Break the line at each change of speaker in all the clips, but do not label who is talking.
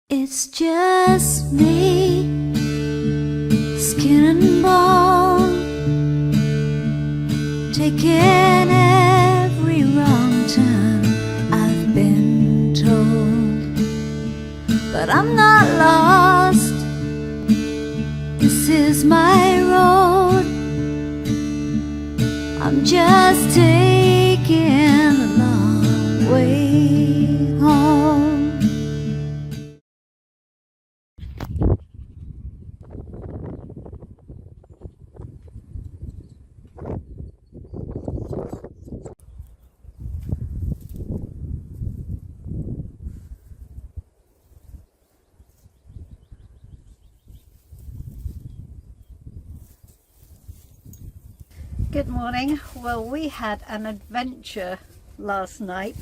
It's just me, skin and bone, taking every wrong turn I've been told. But I'm not lost, this is my road. I'm just taking the long way home. Good morning. Well, we had an adventure last night.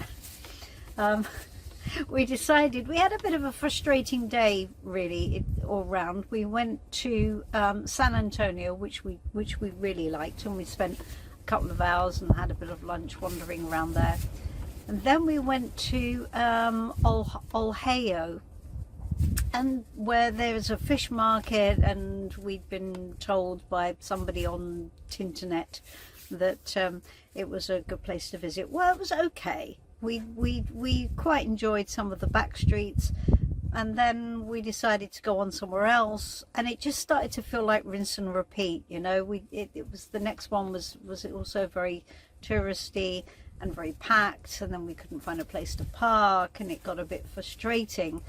We decided we had a bit of a frustrating day, really, all round. We went to San Antonio, which we really liked, and we spent a couple of hours and had a bit of lunch wandering around there. And then we went to Ohio, and where there's a fish market, and we'd been told by somebody on Tinternet that it was a good place to visit. Well, it was okay. We quite enjoyed some of the back streets, and then we decided to go on somewhere else, and it just started to feel like rinse and repeat, you know. It was, the next one was also very touristy and very packed, and then we couldn't find a place to park, and it got a bit frustrating.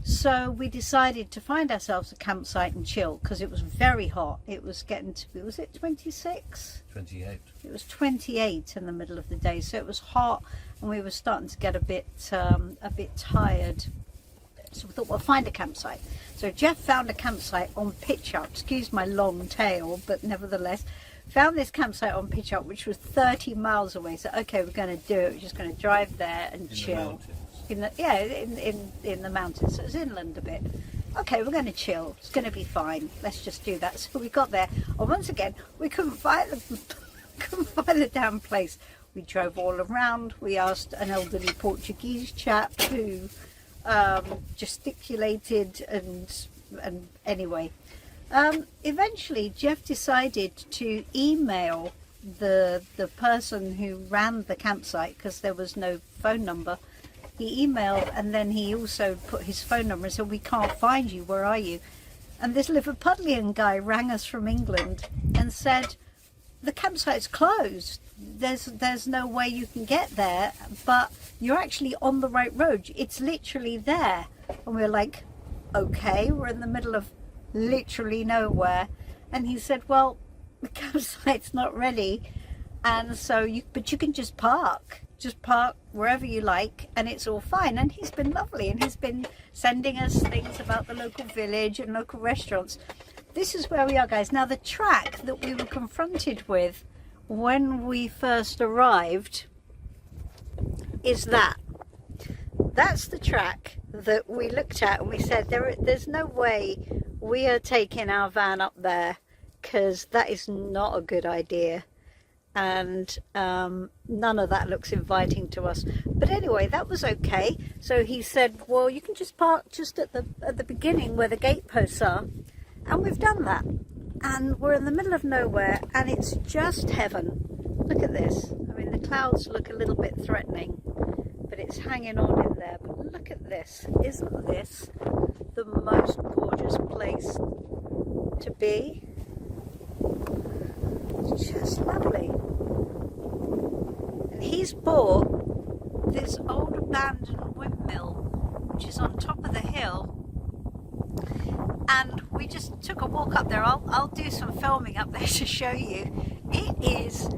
So we decided to find ourselves a campsite and chill, because it was very hot. It was getting to be, was it 26?
28.
It was 28 in the middle of the day, so it was hot, and we were starting to get a bit tired. So we thought, we'll find a campsite. So Geoff found a campsite on Pitch Up. Excuse my long tail, but nevertheless, found this campsite on Pitch Up, which was 30 miles away. So okay, we're going to do it. We're just going to drive there and chill. In the mountains. So it was inland a bit. Okay, we're going to chill. It's going to be fine. Let's just do that. So we got there, and once again, we couldn't find the damn place. We drove all around. We asked an elderly Portuguese chap who gesticulated, and anyway, eventually Geoff decided to email the person who ran the campsite, because there was no phone number. He emailed, and then he also put his phone number and said, we can't find you, where are you? And this Liverpudlian guy rang us from England and said, the campsite's closed, there's no way you can get there, but you're actually on the right road, it's literally there. And we're like, okay, we're in the middle of literally nowhere. And he said, well, the campsite's not ready, and so but you can just park wherever you like, and it's all fine. And he's been lovely, and he's been sending us things about the local village and local restaurants. This is where we are, guys. Now, the track that we were confronted with when we first arrived is that's the track that we looked at, and we said there's no way we are taking our van up there, because that is not a good idea, and none of that looks inviting to us. But anyway, that was okay. So he said, well, you can just park just at the beginning where the gate posts are, and we've done that, and we're in the middle of nowhere, and it's just heaven. Look at this. I mean, the clouds look a little bit threatening, but it's hanging on in there. But look at this. Isn't this the most gorgeous place to be? It's just lovely. And he's bought this old abandoned windmill, which is on top of the hill, and we just took a walk up there. I'll do some filming up there to show you. It is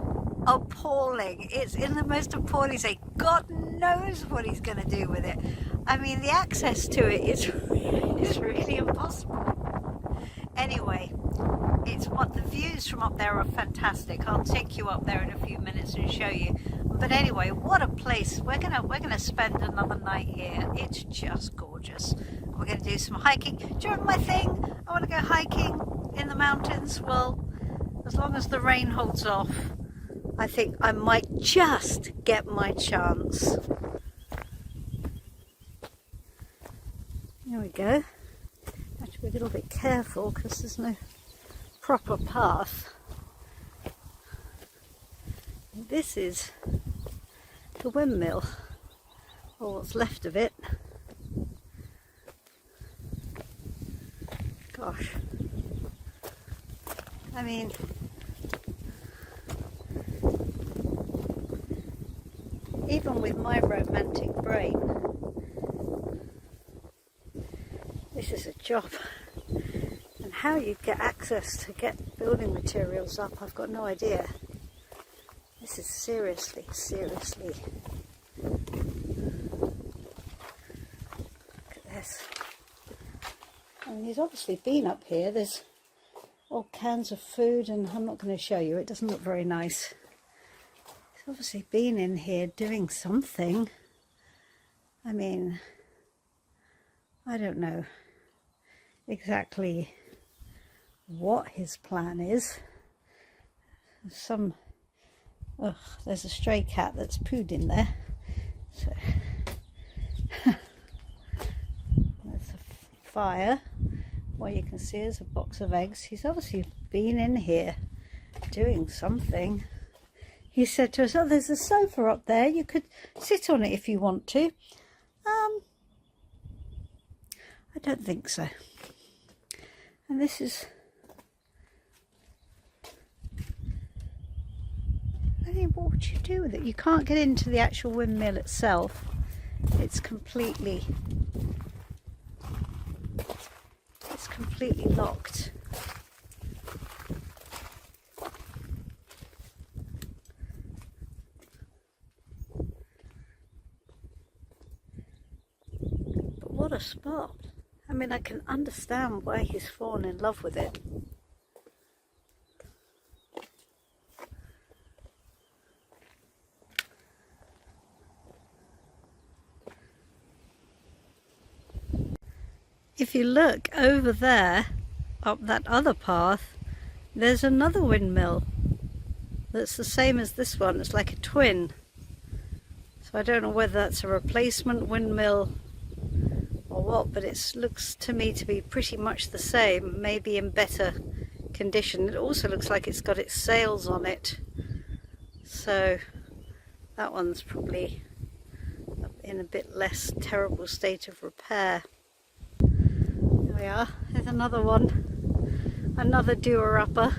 appalling. It's in the most appalling state. God knows what he's going to do with it. I mean, the access to it is really impossible. Anyway, it's what the views from up there are fantastic. I'll take you up there in a few minutes and show you. But anyway, what a place. We're gonna spend another night here. It's just gorgeous. We're gonna do some hiking. Do you remember my thing? I want to go hiking in the mountains. Well, as long as the rain holds off, I think I might just get my chance. There we go. Have to be a little bit careful because there's no proper path. And this is the windmill, or what's left of it. Gosh, I mean, even with my romantic brain, this is a job. And how you get access to get building materials up, I've got no idea. This is seriously. Look at this. And he's obviously been up here. There's all kinds of food, and I'm not going to show you. It doesn't look very nice. He's obviously been in here doing something. I mean, I don't know exactly what his plan is. There's a stray cat that's pooed in there. So there's a fire. What you can see is a box of eggs. He's obviously been in here doing something. He said to us, "Oh, there's a sofa up there. You could sit on it if you want to." I don't think so. And this is, I mean, what would you do with it? You can't get into the actual windmill itself. It's completely locked. But what a spot. I mean, I can understand why he's fallen in love with it. If you look over there, up that other path, there's another windmill that's the same as this one. It's like a twin. So I don't know whether that's a replacement windmill or what, but it looks to me to be pretty much the same, maybe in better condition. It also looks like it's got its sails on it. So that one's probably in a bit less terrible state of repair. There we are, there's another one, another doer-upper.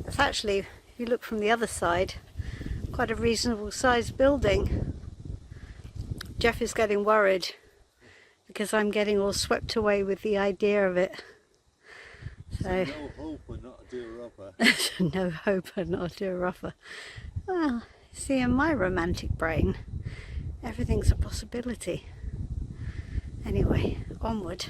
It's actually, if you look from the other side, quite a reasonable sized building. Geoff is getting worried because I'm getting all swept away with the idea of it. So
no hope and not a doer-upper.
No hope and not a doer-upper. Well, see, in my romantic brain, everything's a possibility. Anyway, onward.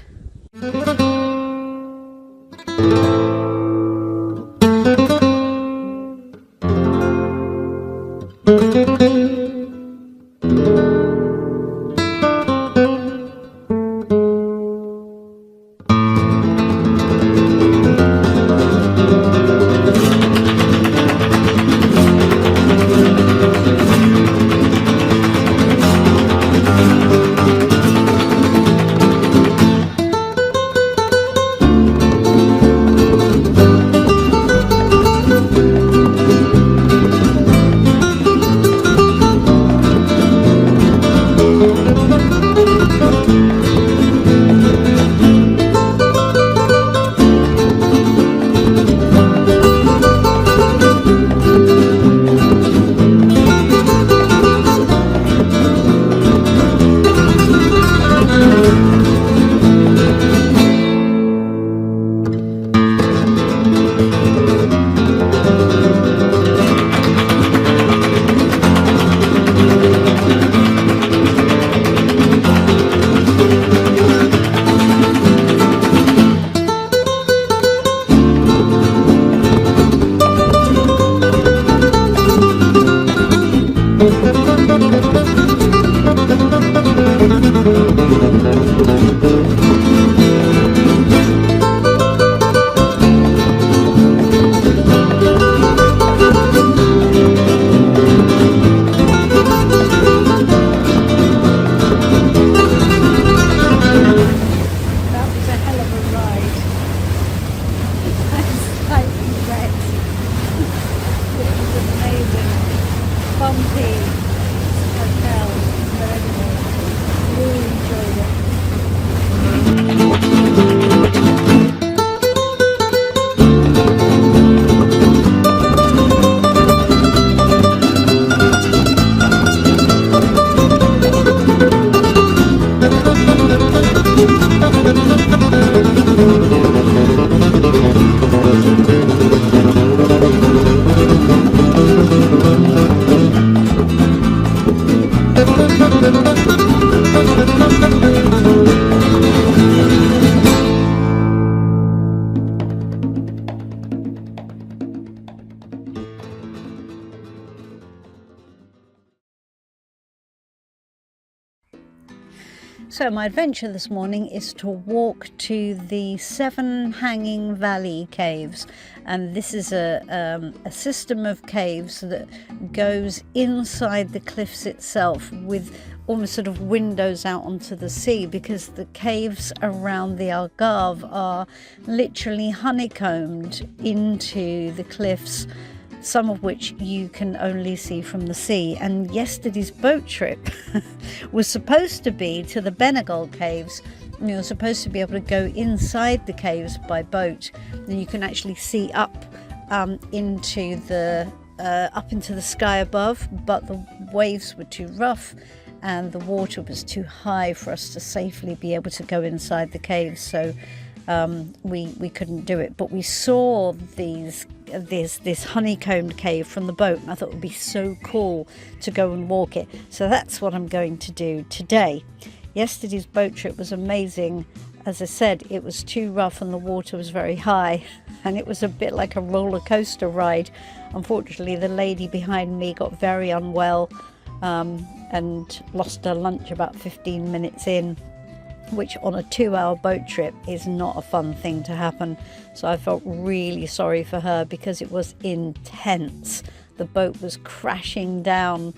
So my adventure this morning is to walk to the 7 Hanging Valley caves, and this is a system of caves that goes inside the cliffs itself with almost sort of windows out onto the sea, because the caves around the Algarve are literally honeycombed into the cliffs, some of which you can only see from the sea. And yesterday's boat trip was supposed to be to the Benegal caves. You're supposed to be able to go inside the caves by boat, and you can actually see up into the sky above, but the waves were too rough and the water was too high for us to safely be able to go inside the caves, so we couldn't do it. But we saw this honeycombed cave from the boat, and I thought it would be so cool to go and walk it. So that's what I'm going to do today. Yesterday's boat trip was amazing. As I said, it was too rough and the water was very high, and it was a bit like a roller coaster ride. Unfortunately, the lady behind me got very unwell and lost her lunch about 15 minutes in, which on a 2-hour boat trip is not a fun thing to happen. So I felt really sorry for her because it was intense. The boat was crashing down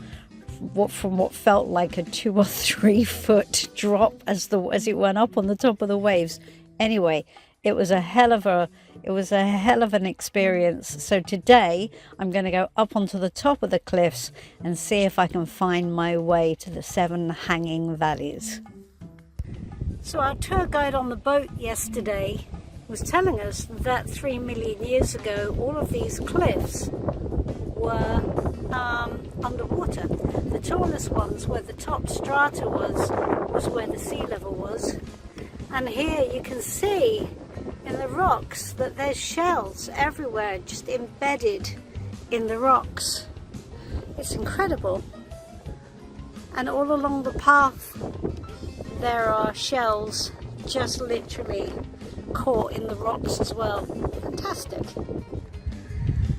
from what felt like a 2 or 3 foot drop as it went up on the top of the waves. Anyway, it was a hell of an experience. So today I'm going to go up onto the top of the cliffs and see if I can find my way to the 7 Hanging Valleys. So our tour guide on the boat yesterday was telling us that 3 million years ago all of these cliffs were underwater. The tallest ones, where the top strata was where the sea level was. And here you can see in the rocks that there's shells everywhere, just embedded in the rocks. It's incredible. And all along the path there are shells just literally caught in the rocks as well. Fantastic.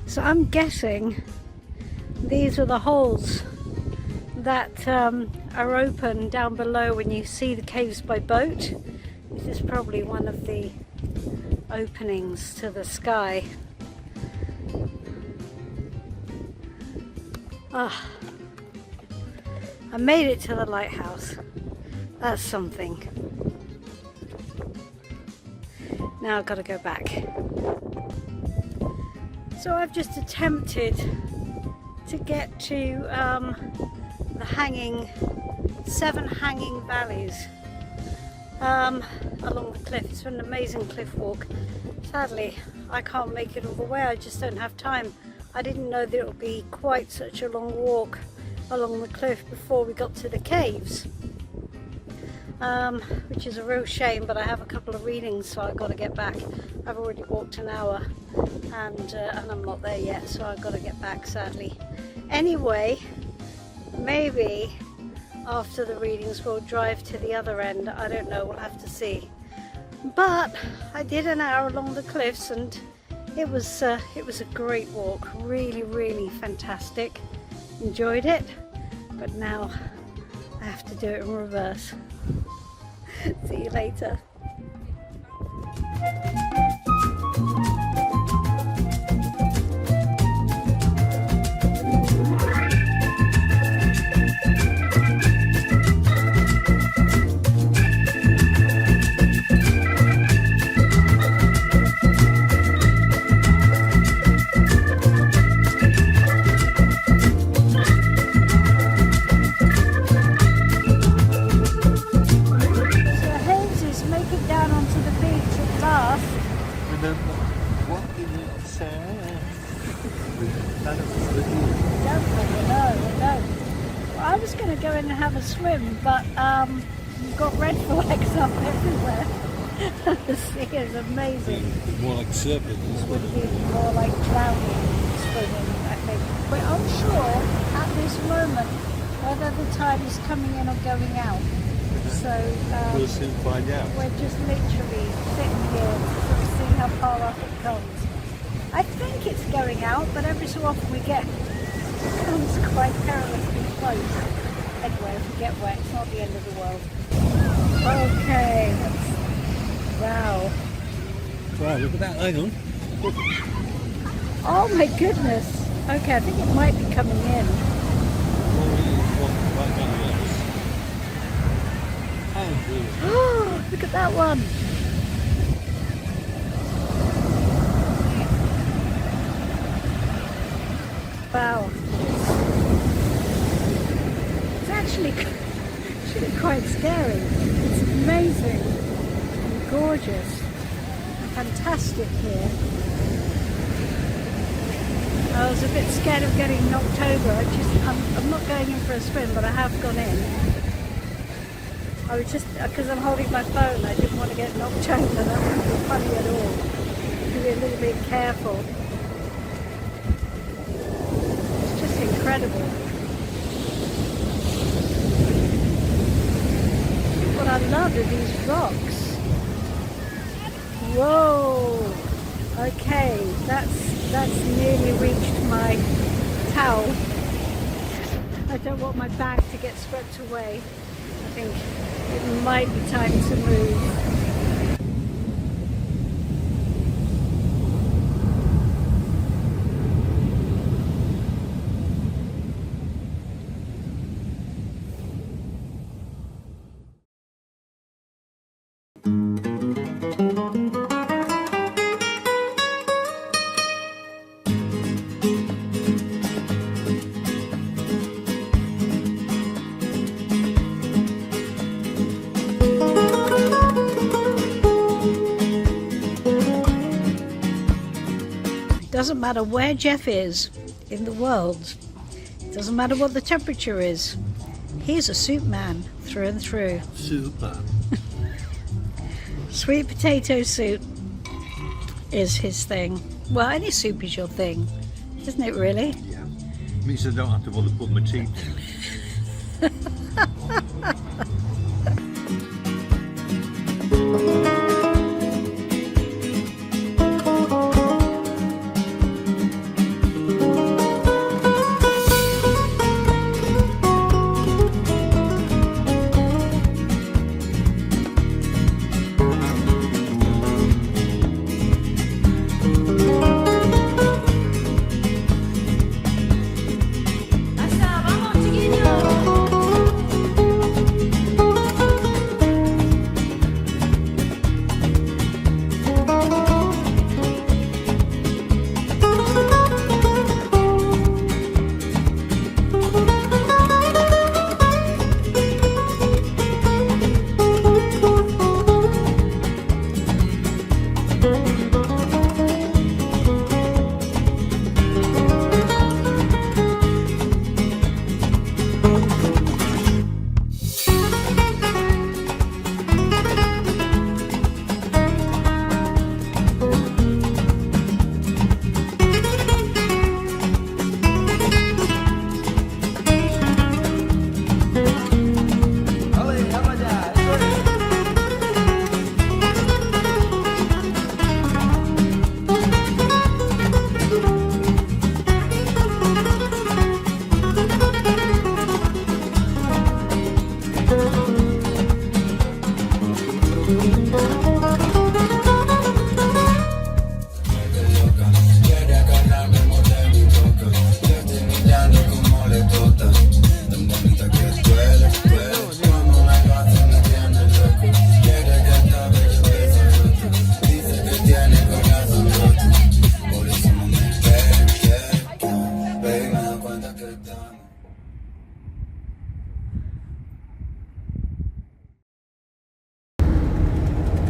So I'm guessing these are the holes that are open down below when you see the caves by boat. This is probably one of the openings to the sky. I made it to the lighthouse. That's something. Now I've got to go back. So I've just attempted to get to the 7 hanging valleys along the cliff. It's an amazing cliff walk. Sadly, I can't make it all the way. I just don't have time. I didn't know that it would be quite such a long walk along the cliff before we got to the caves, which is a real shame, but I have a couple of readings, so I've got to get back. I've already walked an hour and I'm not there yet, so I've got to get back, sadly. Anyway, maybe after the readings we'll drive to the other end. I don't know, we'll have to see. But I did an hour along the cliffs and it was a great walk. Really fantastic. Enjoyed it, but now I have to do it in reverse. See you later. I was going to go in and have a swim, but you've got red flags up everywhere. The sea is amazing.
More like surfing.
It would be more like drowning swimming, I think. We're unsure at this moment whether the tide is coming in or going out. So
we'll soon find out.
We're just literally sitting here to see how far up it comes. I think it's going out, but every so often it comes quite perilously close. Anyway, if we get wet, it's not the end of the world. Okay. Wow.
Wow, look at that. Hang on.
Oh my goodness. Okay, I think it might be coming in. Oh, look at that one. Wow. It's actually quite scary. It's amazing and gorgeous and fantastic here. I was a bit scared of getting knocked over. I'm not going in for a swim, but I have gone in. I was just, because I'm holding my phone, I didn't want to get knocked over. That wouldn't be funny at all. Be a little bit careful. It's just incredible. What I love are these rocks. Whoa! Okay, that's nearly reached my towel. I don't want my bag to get swept away. I think it might be time to move. Doesn't matter where Geoff is in the world, doesn't matter what the temperature is, he's a soup man through and through.
Super.
Sweet potato soup is his thing. Well, any soup is your thing, isn't it really?
Yeah. Means I don't have to bother put my teeth in.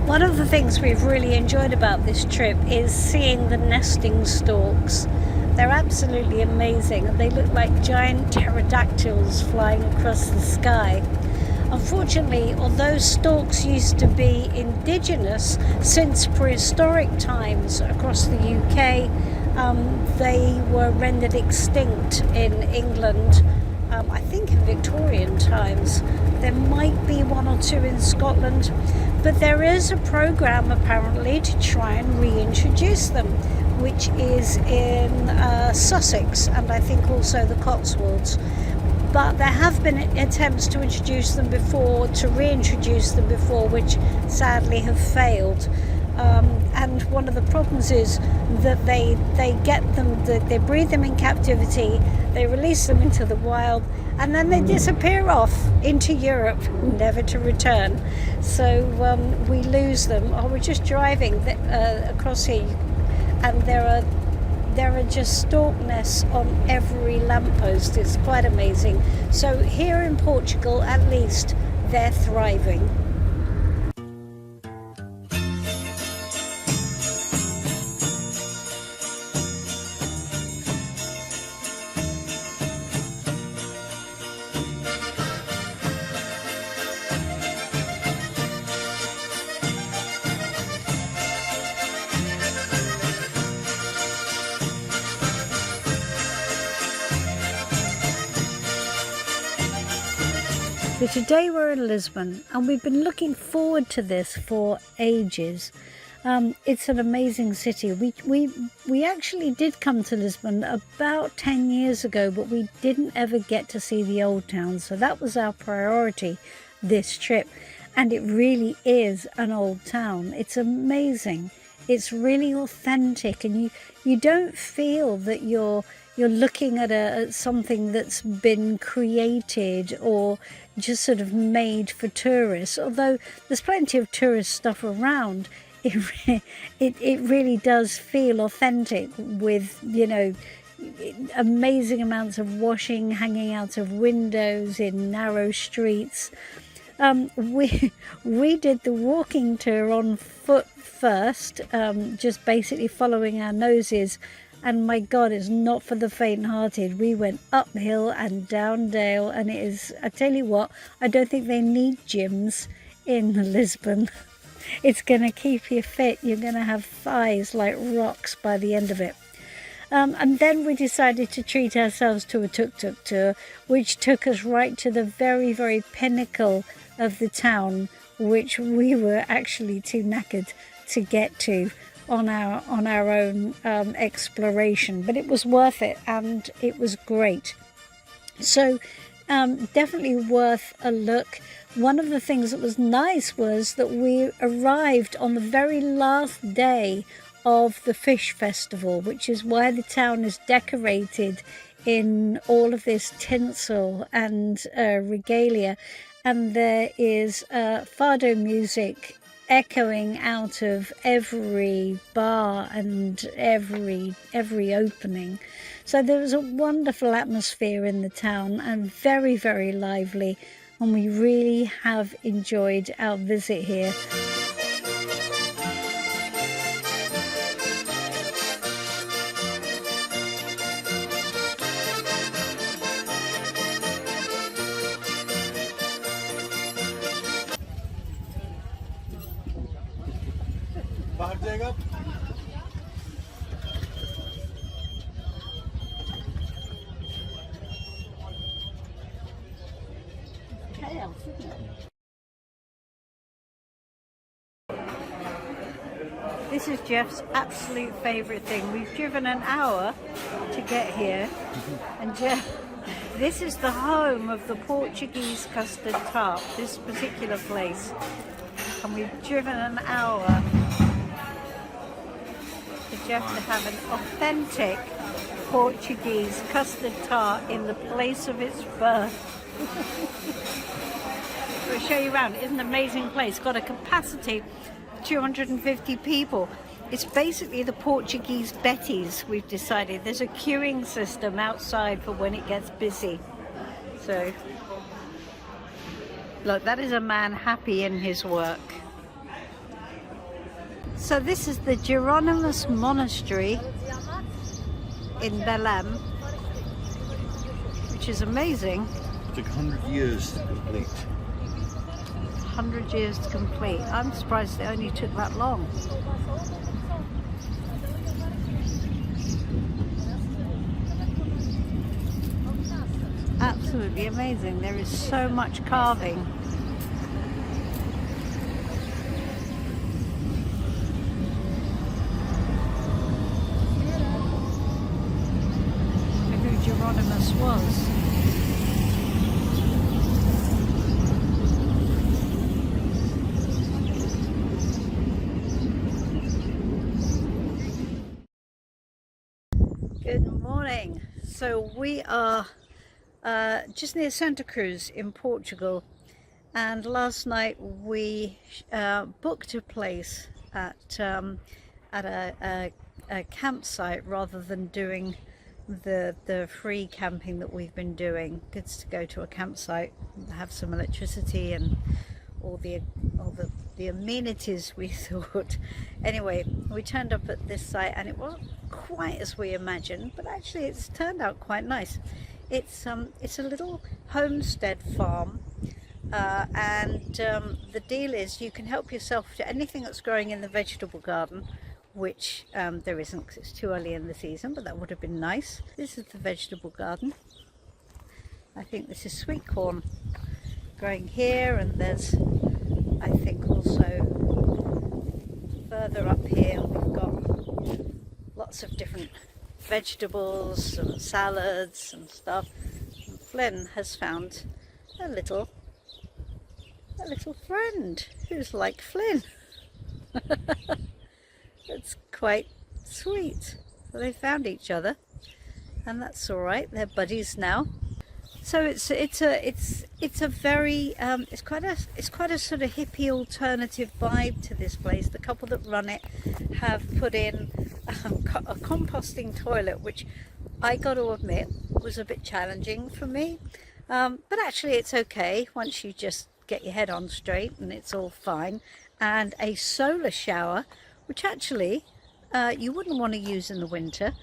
One of the things we've really enjoyed about this trip is seeing the nesting storks. They're absolutely amazing and they look like giant pterodactyls flying across the sky. Unfortunately, although storks used to be indigenous since prehistoric times across the UK, they were rendered extinct in England, I think in Victorian times. There might be one or two in Scotland, but there is a program apparently to try and reintroduce them, which is in Sussex and I think also the Cotswolds.
but there have been attempts to introduce them before, to reintroduce them before, which sadly have failed. And one of the problems is that they get them, they breed them in captivity, they release them into the wild, and then they disappear off into Europe, never to return. So we lose them. Oh, we're just driving across here, and there are just stork nests on every lamppost. It's quite amazing. So here in Portugal, at least, they're thriving. So today we're in Lisbon, and we've been looking forward to this for ages. It's an amazing city. We actually did come to Lisbon about 10 years ago, but we didn't ever get to see the old town. So that was our priority this trip. And it really is an old town. It's amazing. It's really authentic, and you don't feel that you're looking at something that's been created or just sort of made for tourists. Although there's plenty of tourist stuff around, it really does feel authentic, with, you know, amazing amounts of washing hanging out of windows in narrow streets. We did the walking tour on foot first, just basically following our noses, and my God, it's not for the faint-hearted. We went uphill and down dale, and it is, I tell you what, I don't think they need gyms in Lisbon. It's going to keep you fit. You're going to have thighs like rocks by the end of it. And then we decided to treat ourselves to a tuk-tuk tour, which took us right to the very, very pinnacle of the town, which we were actually too knackered to get to on our own exploration. But it was worth it, and it was great. So definitely worth a look. One of the things that was nice was that we arrived on the very last day of the fish festival, which is why the town is decorated in all of this tinsel and regalia, and there is fado music echoing out of every bar and every opening. So there was a wonderful atmosphere in the town, and very, very lively, and we really have enjoyed our visit here. This is Geoff's absolute favourite thing. We've driven an hour to get here, and Geoff, this is the home of the Portuguese custard tart, this particular place, and we've driven an hour for Geoff to have an authentic Portuguese custard tart in the place of its birth. We'll show you around. It's an amazing place. Got a capacity of 250 people. It's basically the Portuguese Betty's, we've decided. There's a queuing system outside for when it gets busy. So, look, that is a man happy in his work. So this is the Geronimus Monastery in Belém, which is amazing.
It took 100 years to complete.
100 years to complete. I'm surprised it only took that long. Absolutely amazing. There is so much carving. Look who Geronimus was. So we are just near Santa Cruz in Portugal, and last night we booked a place at a campsite rather than doing the free camping that we've been doing. Good to go to a campsite, have some electricity and all the amenities, we thought. Anyway, we turned up at this site and it wasn't quite as we imagined, but actually it's turned out quite nice. It's a little homestead farm, and the deal is you can help yourself to anything that's growing in the vegetable garden, which there isn't because it's too early in the season, but that would have been nice. This is the vegetable garden. I think this is sweet corn growing here, and there's, I think, also further up here we've got lots of different vegetables, some salads and stuff. And Flynn has found a little friend who's like Flynn. It's quite sweet. So they found each other, and that's all right. They're buddies now. So it's a very it's quite a sort of hippie alternative vibe to this place. The couple that run it have put in a composting toilet, which I got to admit was a bit challenging for me, but actually it's okay once you just get your head on straight, and it's all fine. And a solar shower, which actually you wouldn't want to use in the winter,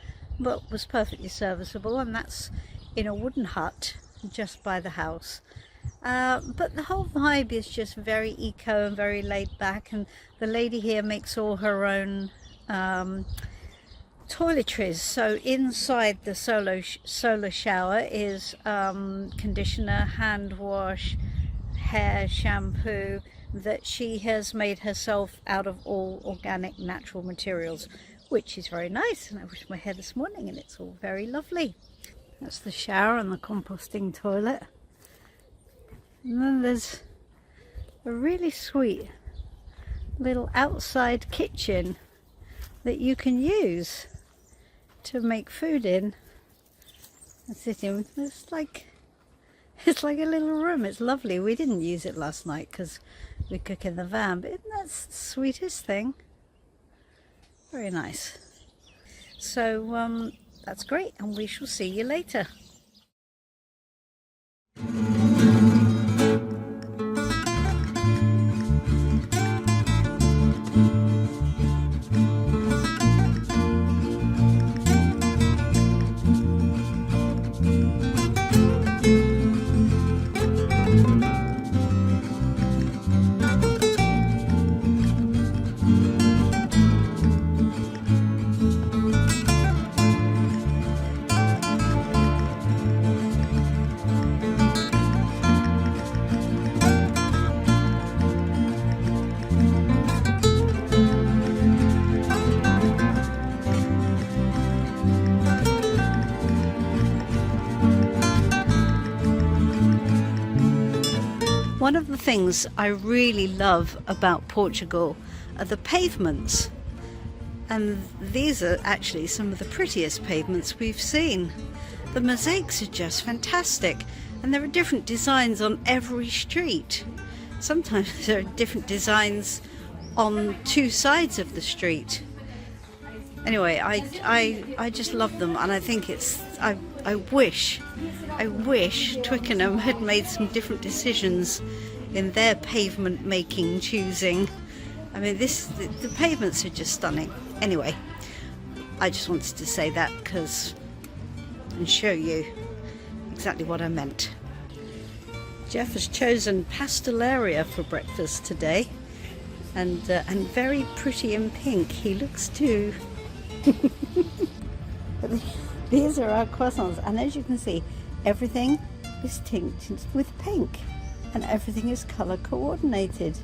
but was perfectly serviceable, and that's in a wooden hut just by the house. But the whole vibe is just very eco and very laid back, and the lady here makes all her own toiletries. So inside the solar shower is conditioner, hand wash, hair shampoo that she has made herself out of all organic natural materials, which is very nice. And I washed my hair this morning and it's all very lovely. That's the shower and the composting toilet. And then there's a really sweet little outside kitchen that you can use to make food in and sit in. It's like a little room. It's lovely. We didn't use it last night because we cook in the van, but isn't that the sweetest thing? Very nice. So that's great, and we shall see you later. One of the things I really love about Portugal are the pavements, and these are actually some of the prettiest pavements we've seen. The mosaics are just fantastic, and there are different designs on every street. Sometimes there are different designs on two sides of the street. Anyway, I just love them, and I think it's I wish Twickenham had made some different decisions in their pavement making choosing. I mean, the pavements are just stunning. Anyway, I just wanted to say that and show you exactly what I meant. Geoff has chosen pastelaria for breakfast today, and very pretty in pink he looks too. These are our croissants, and as you can see, everything is tinted with pink and everything is colour coordinated.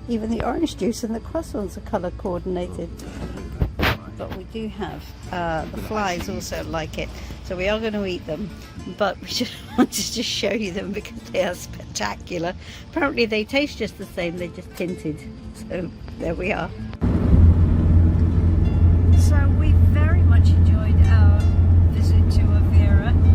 Even the orange juice and the croissants are colour coordinated. But we do have the flies also like it, so we are going to eat them, but we just wanted to show you them because they are spectacular. Apparently they taste just the same, they're just tinted. So there we are. So we very much enjoyed our visit to Avera.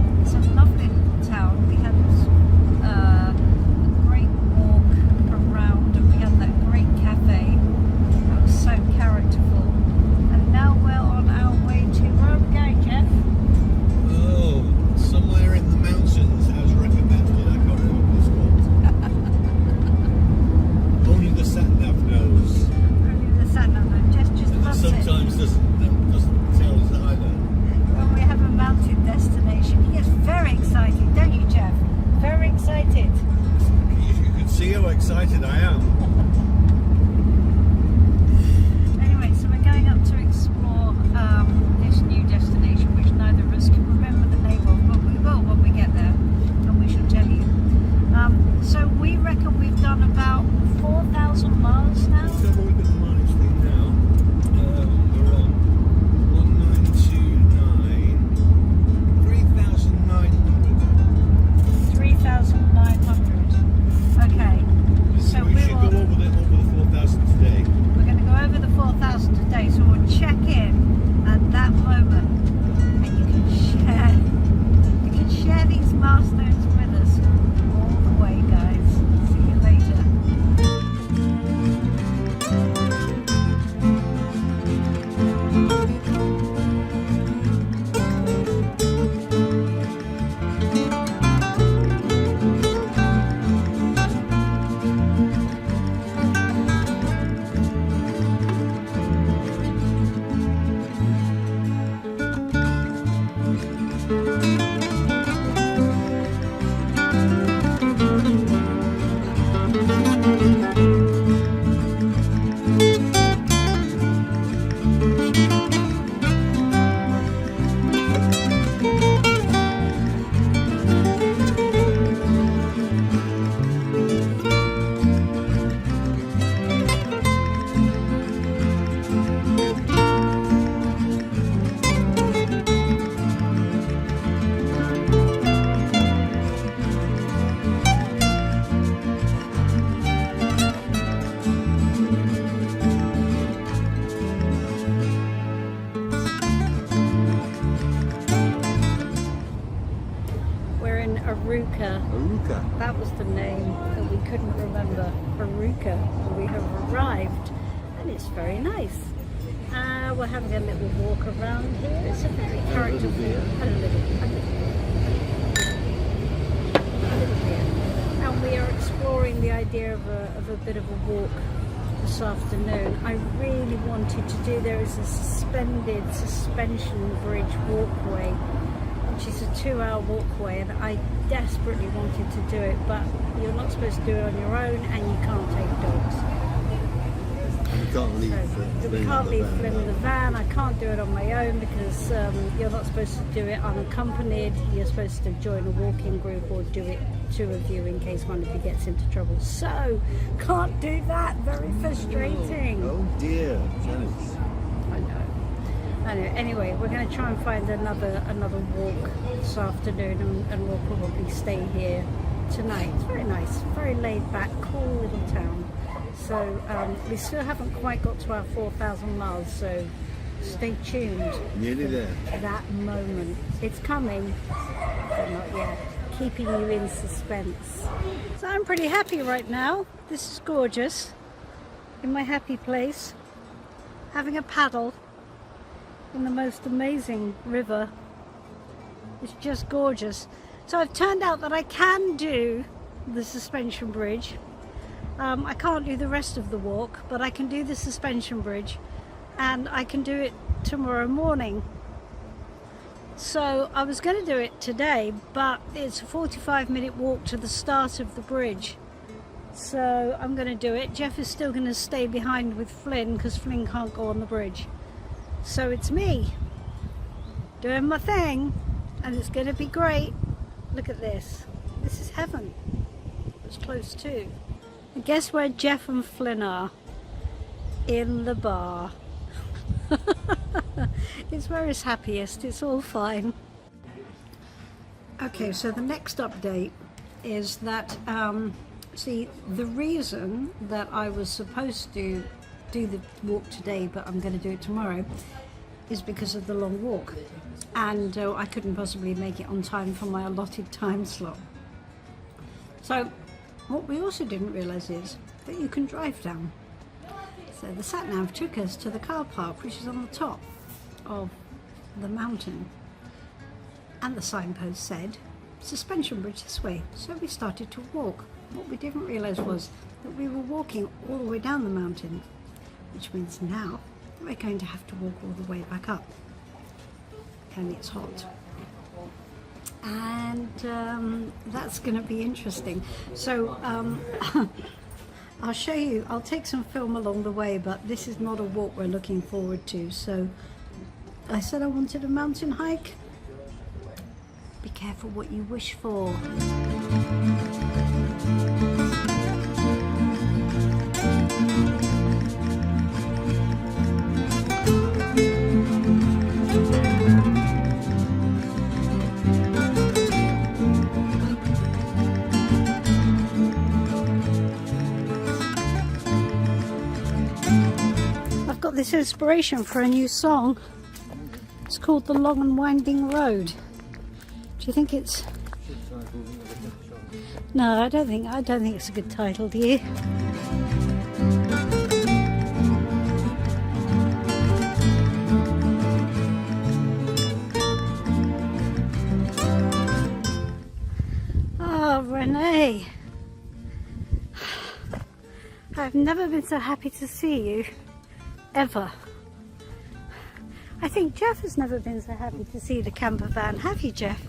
Haruka.
Aruka.
That was the name that we couldn't remember. Haruka. We have arrived, and it's very nice. We're having a little walk around here. It's a very characterful. A little bit. And we are exploring the idea of a bit of a walk this afternoon. I really wanted to do, there is a suspended suspension bridge walkway, which is a 2-hour walkway, and I desperately wanted to do it, but you're not supposed to do it on your own, and you can't take dogs.
You can't leave
We can't leave Flynn in the van. I can't do it on my own because you're not supposed to do it unaccompanied. You're supposed to join a walking group or do it two of you in case one of you gets into trouble. So, can't do that. Very frustrating.
Oh dear, Janis.
I know. Anyway, we're going to try and find another walk this afternoon, and we'll probably stay here tonight. It's very nice, very laid back, cool little town. So we still haven't quite got to our 4,000 miles, so stay tuned.
Nearly there.
That moment. It's coming, but not yet. Keeping you in suspense. So I'm pretty happy right now. This is gorgeous. In my happy place. Having a paddle in the most amazing river. It's just gorgeous. So I've turned out that I can do the suspension bridge. I can't do the rest of the walk, but I can do the suspension bridge, and I can do it tomorrow morning. So I was going to do it today, but it's a 45-minute walk to the start of the bridge. So I'm going to do it. Geoff is still going to stay behind with Flynn because Flynn can't go on the bridge. So it's me doing my thing, and it's going to be great. Look at this. This is heaven. It's close too. And guess where Geoff and Flynn are? In the bar. It's where it's happiest. It's all fine. Okay, so the next update is that, see, the reason that I was supposed to do the walk today, but I'm going to do it tomorrow, is because of the long walk. And I couldn't possibly make it on time for my allotted time slot. So, what we also didn't realise is that you can drive down. So the sat-nav took us to the car park, which is on the top of the mountain. And the signpost said, suspension bridge this way. So we started to walk. What we didn't realise was that we were walking all the way down the mountain, which means now we're going to have to walk all the way back up. And it's hot. And that's going to be interesting. So I'll show you, I'll take some film along the way, but this is not a walk we're looking forward to. So I said I wanted a mountain hike. Be careful what you wish for. This inspiration for a new song. It's called The Long and Winding Road. Do you think it's... No, I don't think it's a good title, do you? Oh, Renee. I've never been so happy to see you. Ever. I think Geoff has never been so happy to see the camper van, have you, Geoff?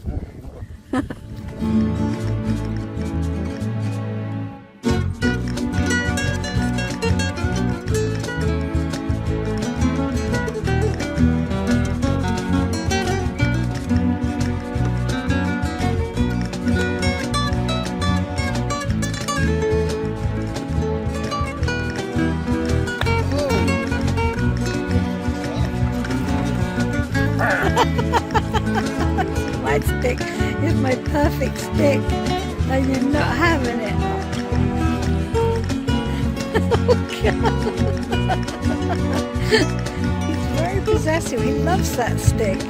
My stick is my perfect stick, and you're not having it. Oh God. He's very possessive, he loves that stick.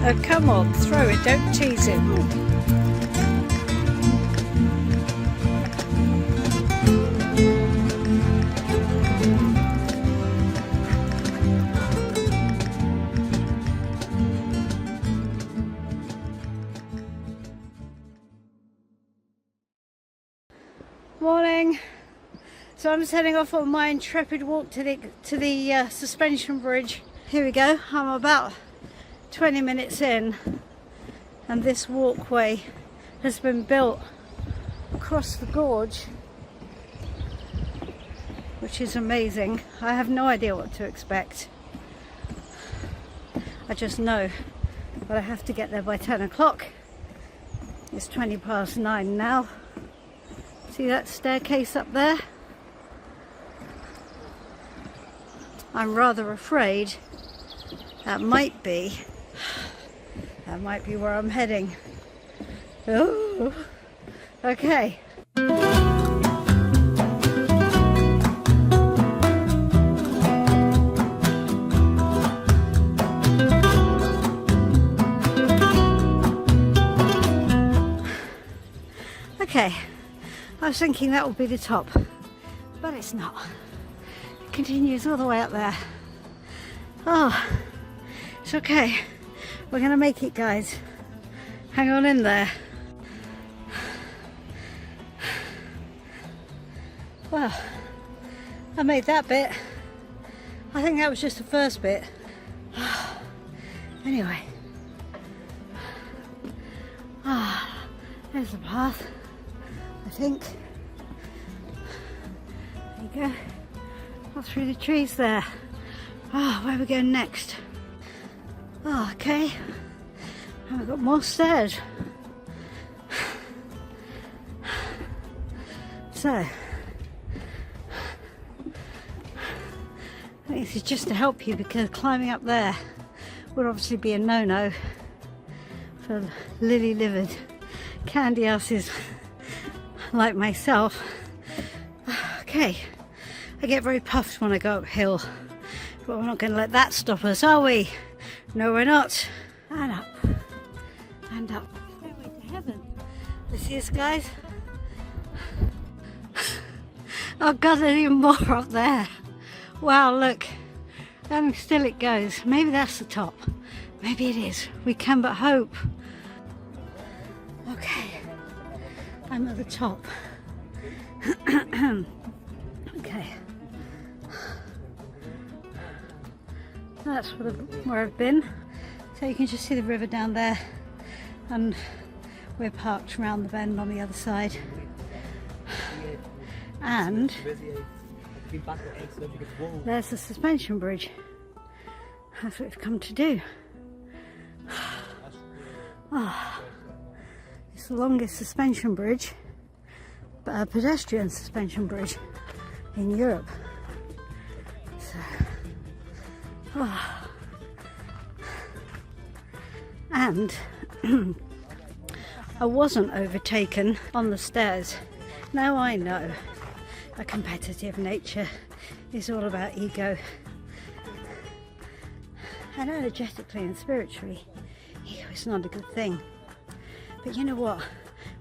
Oh, come on, throw it, don't tease him. Morning. So I'm setting off on my intrepid walk to the suspension bridge. Here we go. I'm about 20 minutes in, and this walkway has been built across the gorge, which is amazing. I have no idea what to expect. I just know that I have to get there by 10 o'clock. It's 20 past 9 now. See that staircase up there? I'm rather afraid that might be where I'm heading. Oh, okay. Okay, I was thinking that would be the top, but it's not. It continues all the way up there. Oh, it's okay. We're gonna make it, guys. Hang on in there. Well, I made that bit. I think that was just the first bit. Anyway. There's the path, I think. There you go. All through the trees there. Where are we going next? Okay. And we've got more stairs. So, I think this is just to help you, because climbing up there would obviously be a no-no for lily-livered candy asses like myself. Okay, I get very puffed when I go uphill, but we're not going to let that stop us, are we? No, we're not. And up, and up. Stairway to heaven. This is, guys. Oh God, there's even more up there. Wow, look. And still it goes. Maybe that's the top. Maybe it is. We can but hope. Okay, I'm at the top. Okay, that's where I've been. So you can just see the river down there, and we're parked around the bend on the other side. And there's the suspension bridge. That's what we've come to do. It's the longest suspension bridge, but a pedestrian suspension bridge in Europe. So, and I wasn't overtaken on the stairs. Now I know a competitive nature is all about ego, and energetically and spiritually, ego is not a good thing. But you know what?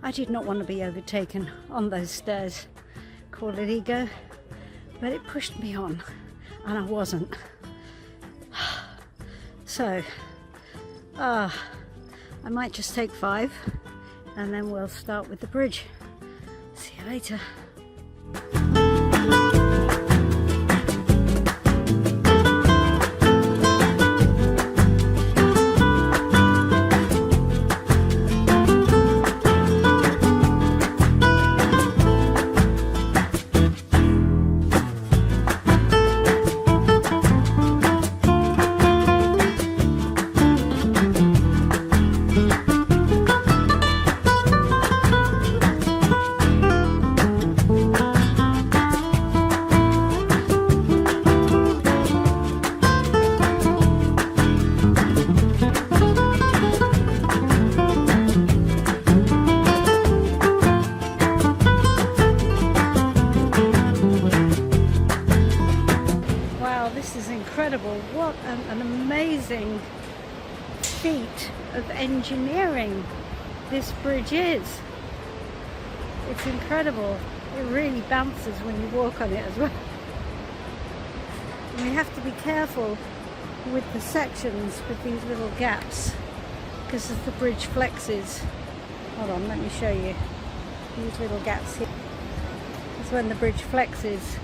I did not want to be overtaken on those stairs. Call it ego, but it pushed me on, and I wasn't. So, I might just take 5, and then we'll start with the bridge. See you later. feat of engineering this bridge is. It's incredible. It really bounces when you walk on it as well. And we have to be careful with the sections with these little gaps, because as the bridge flexes, hold on, let me show you these little gaps here. It's when the bridge flexes,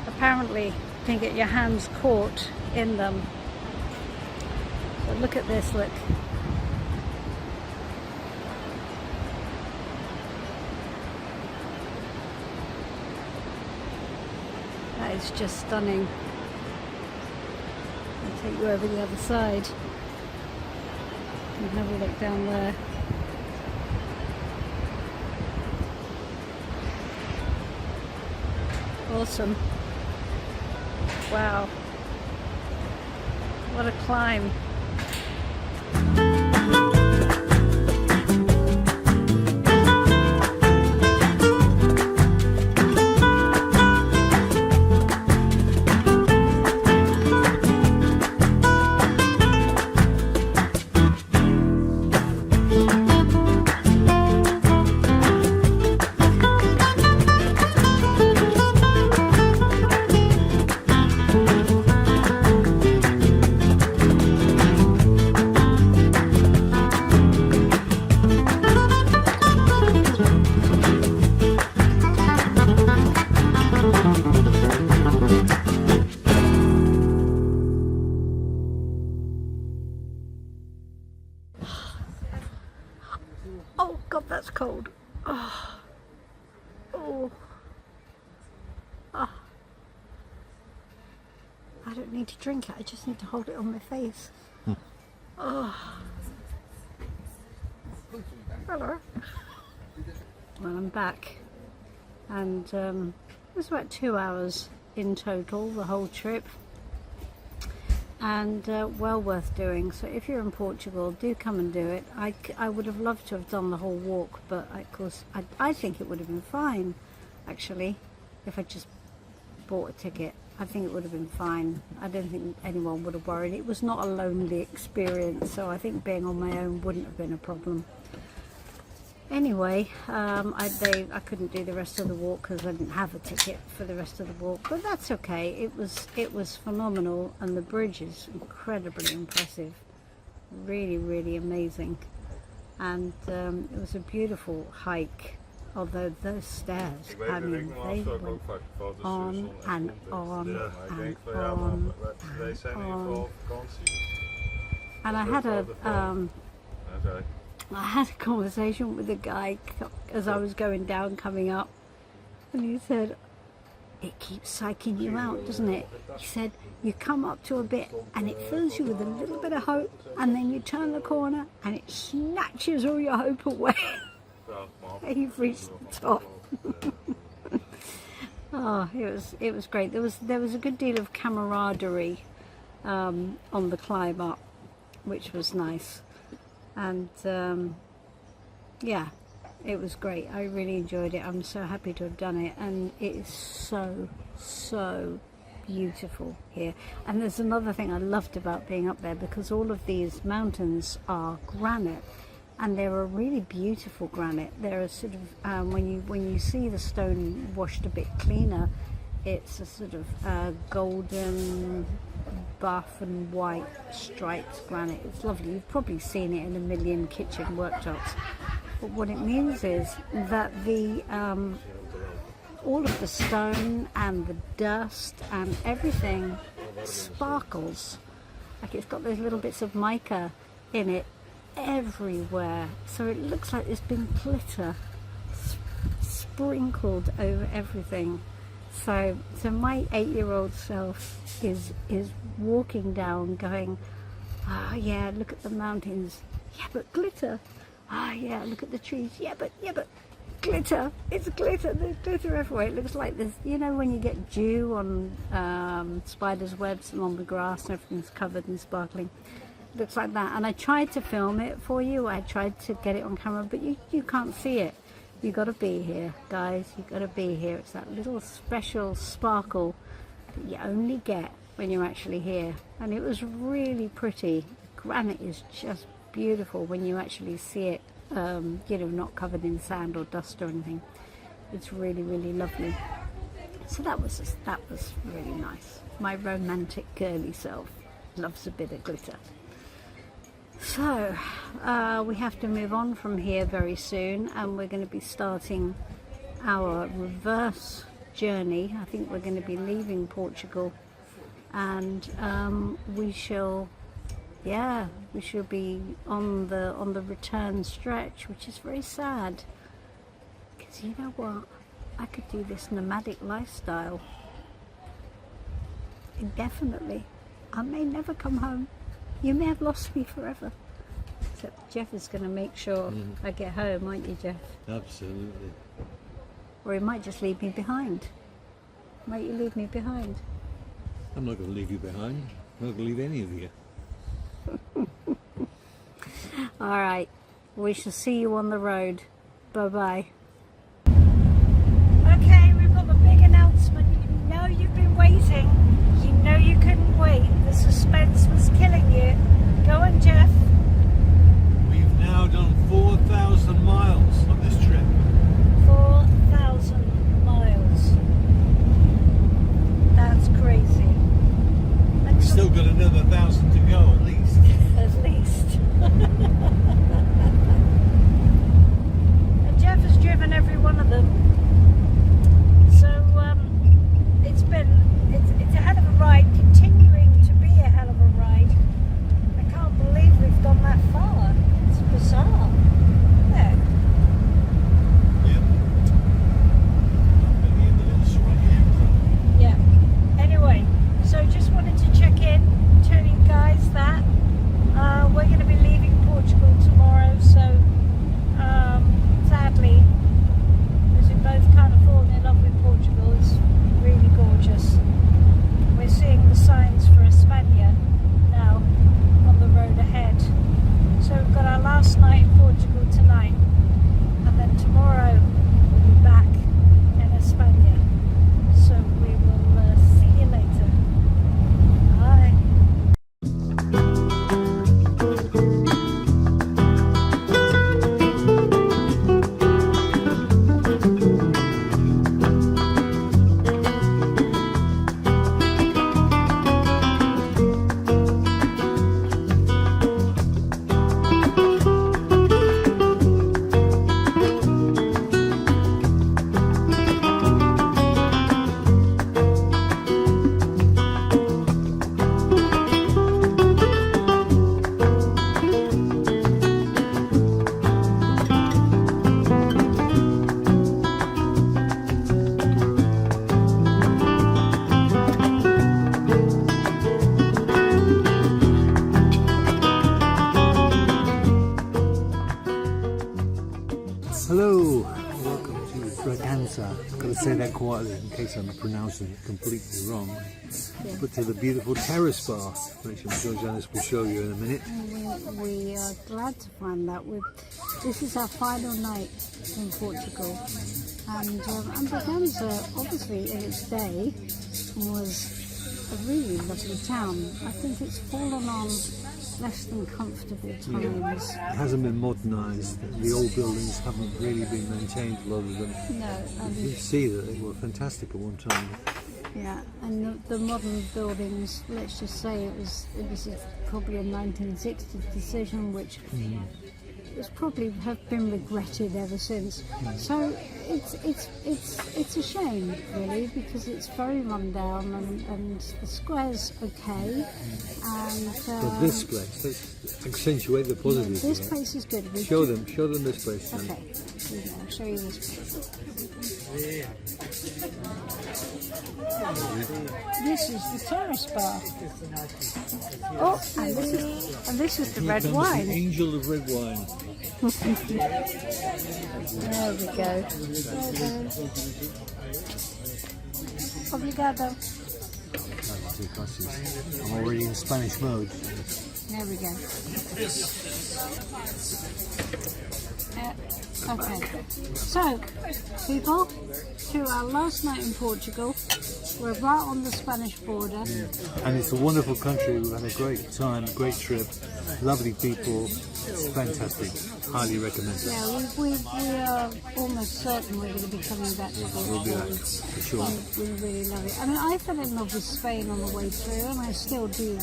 apparently you can get your hands caught in them. But look at this, look. That is just stunning. I'll take you over the other side and have a look down there. Awesome. Wow. What a climb. Oh God, that's cold. Oh. Oh. Oh. I don't need to drink it, I just need to hold it on my face. Oh. Hello. Well, I'm back, and it was about 2 hours in total, the whole trip, and well worth doing. So if you're in Portugal, do come and do it. I would have loved to have done the whole walk, but of course I think it would have been fine actually if I just bought a ticket. I think it would have been fine. I don't think anyone would have worried. It was not a lonely experience, so I think being on my own wouldn't have been a problem. Anyway, I couldn't do the rest of the walk because I didn't have a ticket for the rest of the walk, but that's okay. It was phenomenal, and the bridge is incredibly impressive, really amazing, and it was a beautiful hike. Although those stairs, I mean, they went on and on and on and on. And I had a conversation with a guy as I was going down, coming up, and he said, it keeps psyching you out, doesn't it? He said, you come up to a bit and it fills you with a little bit of hope, and then you turn the corner and it snatches all your hope away. You've reached the top. Oh, it was great. There was a good deal of camaraderie on the climb up, which was nice, and yeah, it was great. I really enjoyed it. I'm so happy to have done it, and it is so beautiful here. And there's another thing I loved about being up there, because all of these mountains are granite, and they're a really beautiful granite. They're a sort of when you see the stone washed a bit cleaner, it's a sort of golden buff and white striped granite. It's lovely. You've probably seen it in a million kitchen worktops. But what it means is that the all of the stone and the dust and everything sparkles. Like it's got those little bits of mica in it everywhere, so it looks like there's been glitter sprinkled over everything. So my 8-year-old self is walking down going, oh yeah, look at the mountains, yeah but glitter, oh yeah, look at the trees, yeah but glitter, it's glitter, there's glitter everywhere. It looks like there's, you know, when you get dew on spiders' webs and on the grass and everything's covered and sparkling. Looks like that. And I tried to film it for you, I tried to get it on camera, but you can't see it. You got to be here, guys, you got to be here. It's that little special sparkle that you only get when you're actually here, and it was really pretty, granite is just beautiful when you actually see it, you know, not covered in sand or dust or anything. It's really, really lovely. So that was really nice. My romantic girly self loves a bit of glitter. So we have to move on from here very soon, and we're going to be starting our reverse journey. I think we're going to be leaving Portugal, and we shall be on the return stretch, which is very sad, because you know what, I could do this nomadic lifestyle indefinitely. I may never come home. You may have lost me forever. Except Geoff is going to make sure I get home, aren't you, Geoff?
Absolutely.
Or he might just leave me behind. Might you leave me behind?
I'm not going to leave you behind. I'm not going to leave any of you.
All right, we shall see you on the road. Bye-bye. Okay, we've got the big announcement. You know you've been waiting. You know you couldn't wait. The suspense was killing you. Go on, Geoff.
We've now done 4,000 miles on this trip.
4,000 miles. That's crazy.
We've still got another 1,000 to go at least.
At least. And Geoff has driven every one of them. So it's a hell of a ride, continuing to be a hell of a ride. I can't believe we've gone that far. It's bizarre. Yeah.
Yep. Maybe in the little straight here.
Yeah. Anyway, so just wanted to check in, tell you guys that we're going to be leaving Portugal tomorrow. So sadly, because we both kind of fallen in love with Portugal, it's really gorgeous. We're seeing the signs for España now on the road ahead. So we've got our last night in Portugal tonight, and then tomorrow we'll be back in España. So we will see you later. Bye.
Hello, welcome to Braganza. I've got to say that quietly in case I'm pronouncing it completely wrong. But to the beautiful terrace bar, which I'm sure Janis will show you in a minute.
We are glad to find that. This is our final night in Portugal, and Braganza, obviously in its day, was a really lovely town. I think it's fallen on less than comfortable times.
It hasn't been modernised. The old buildings haven't really been maintained, a lot of them.
No,
You can see that they were fantastic at one time.
yeah, and the modern buildings. Let's just say it was probably a 1960s decision, which it's probably have been regretted ever since. So it's a shame, really, because it's very run down, and the square's okay. And
But this place, let's accentuate the positives.
this
of it.
place is good.
Show them this place. Then.
Okay, here we go. I'll show you this place. This is the terrace bar. Oh, and this is the
Here
red
comes
wine.
The angel of red wine.
There we go. Obrigado.
I'm already in Spanish mode.
There we go. Okay. So, people, to our last night in Portugal. We're right on the Spanish border.
And it's a wonderful country. We've had a great time, great trip, lovely people. It's fantastic. Highly recommend it.
Yeah, we are almost certain we're going to be coming back to Portugal.
We'll be back, for sure.
We really love it. I mean, I fell in love with Spain on the way through, and I still do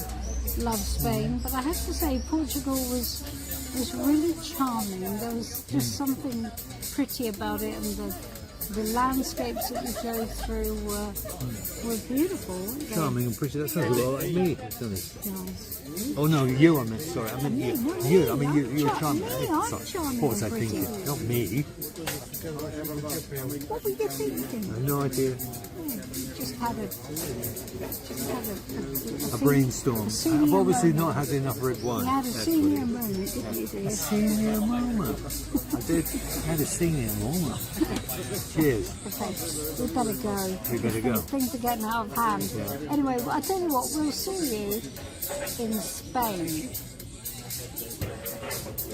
love Spain. But I have to say, Portugal was really charming. There was just something pretty about it, and the landscapes that we drove through were beautiful.
Charming and pretty. That sounds a lot like me, doesn't it?
Nice.
Oh no, you I meant. Sorry, I meant you. You. I mean, you're charming.
I'm
Sorry.
charming
What was I
and pretty.
thinking? Not me.
What were you thinking?
I have no idea.
Just had
A brainstorm.
senior
I've obviously
moment.
not had enough red wine.
You had a
That's
senior
what
moment, didn't you,
it
dear?
is. A senior moment. I did. I had a senior moment. Cheers.
Okay, we better go.
We better go.
Things are getting out of hand.
Yeah.
Anyway, well, I tell you what, we'll see you in Spain.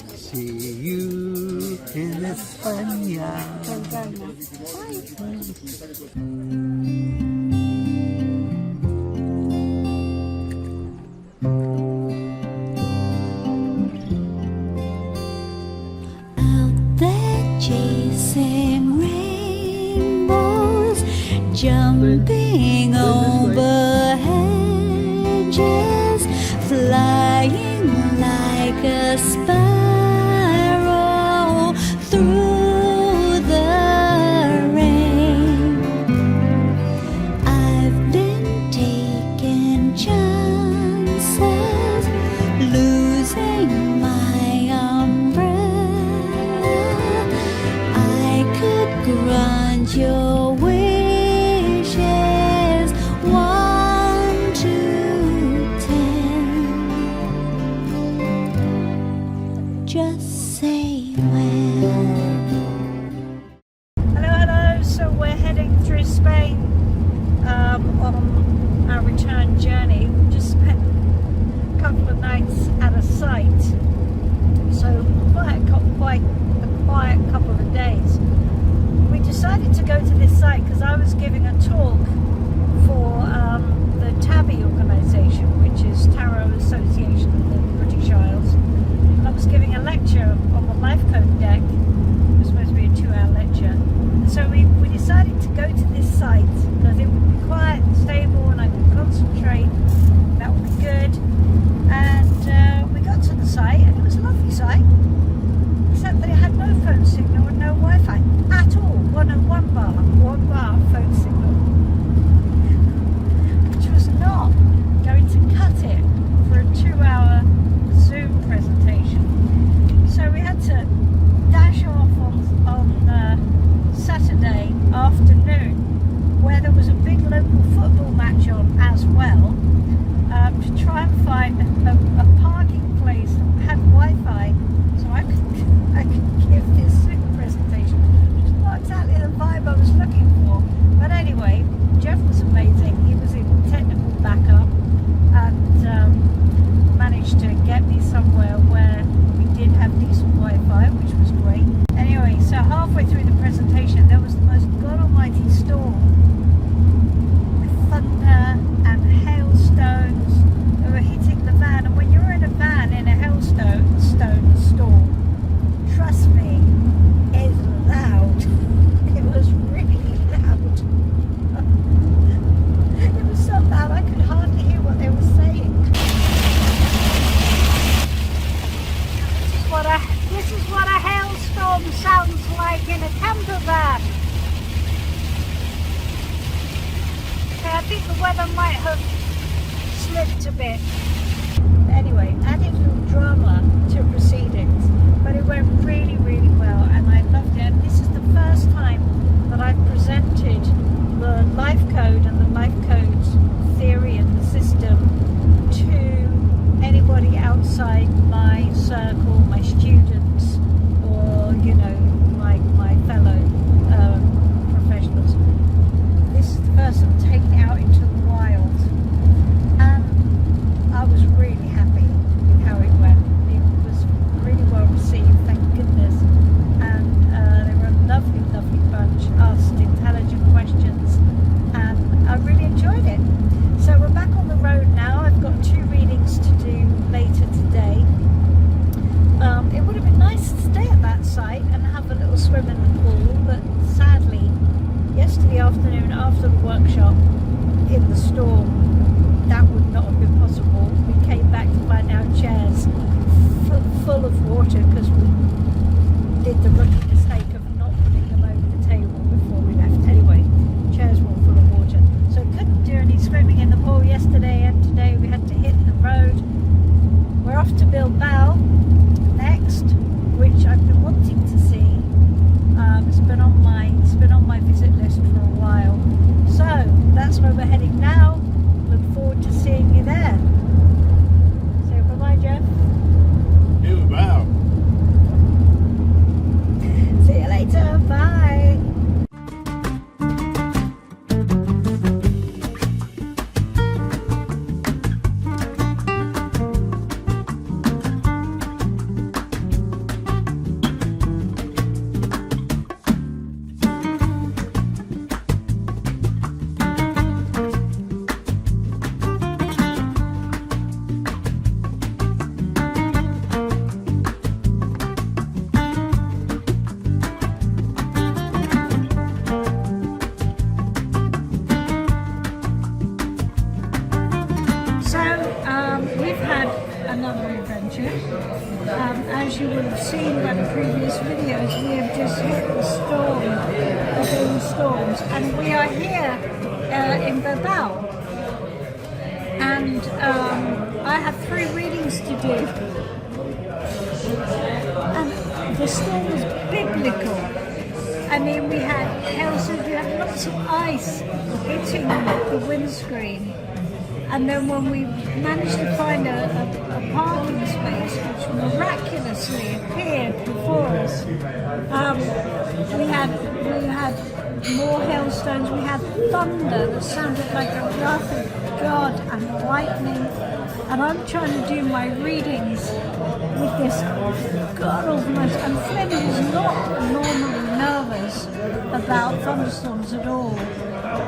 See you in España.
Okay, we're going now. Bye.
Out there chasing rainbows, jumping over hedges, flying like a sparrow through the rain. I've been taking chances, losing my umbrella. I could grant your wishes 1 to 10. Just say when.
Hello. So we're heading through Spain on our return journey. We just spent a couple of nights at a site, so quite a quiet couple of days. We decided to go to this site because I was giving a talk for the TABI organisation, which is Tarot Association of the British Isles. I was giving a lecture on the life code deck. It was supposed to be a 2-hour lecture. So we decided to go to this site because it would be quiet and stable and I could concentrate. That would be good. And we got to the site and it was a lovely site, except that it had no phone signal and no Wi-Fi at all. One bar phone signal, which was not going to cut it for a 2-hour Zoom presentation. So we had to dash off on Saturday afternoon, where there was a big local football match on as well, to try and find a parking place that had Wi-Fi so I could give this Zoom presentation, which is not exactly the vibe I was looking for. But anyway, Geoff was amazing. He was in technical backup and managed to get me somewhere where we did have decent Wi-Fi, which was great. Anyway, so halfway through the presentation, there was the most god almighty storm with thunder and hailstones that were hitting the van. And when you're in a van in a hailstone storm, trust me, it's loud. It was really loud. It was so loud I could hardly hear what they were saying. This is what a hailstorm sounds like in a camper van. Okay, I think the weather might have slipped a bit. Anyway, added little drama to proceedings, but it went really, really well and I loved it. And this is the first time that I've presented the life code and the life code theory and the system to anybody outside my circle, my students, or my fellow professionals. This is the first I'm taking it out into the wild, and I was really happy with how it went. It was really well received, thank goodness.
campsite and have a little swim in the pool, but sadly, yesterday afternoon after the workshop in the storm, that would not have been possible. We came back to find our chairs full of water because we did the rookie mistake of not putting them over the table before we left. Anyway, chairs were all full of water. So couldn't do any swimming in the pool yesterday, and today we had to hit the road. We're off to Bilbao next, which I've been wanting to see. It's been on my visit list for a while. So that's where we're heading now. Look forward to seeing you there. Say bye-bye, Geoff.
Bilbao.
See you later. Bye. We've had another adventure. As you would have seen by the previous videos, we have just hit the storm, the boom storms, and we are here in Bilbao. And I have 3 readings to do. And the storm was biblical. I mean, we had hailstones, we had lots of ice hitting the windscreen. And then when we managed to find a parking space, which miraculously appeared before us, we had more hailstones. We had thunder that sounded like the wrath of God and lightning. And I'm trying to do my readings with this god awful noise. And Flynn is not normally nervous about thunderstorms at all.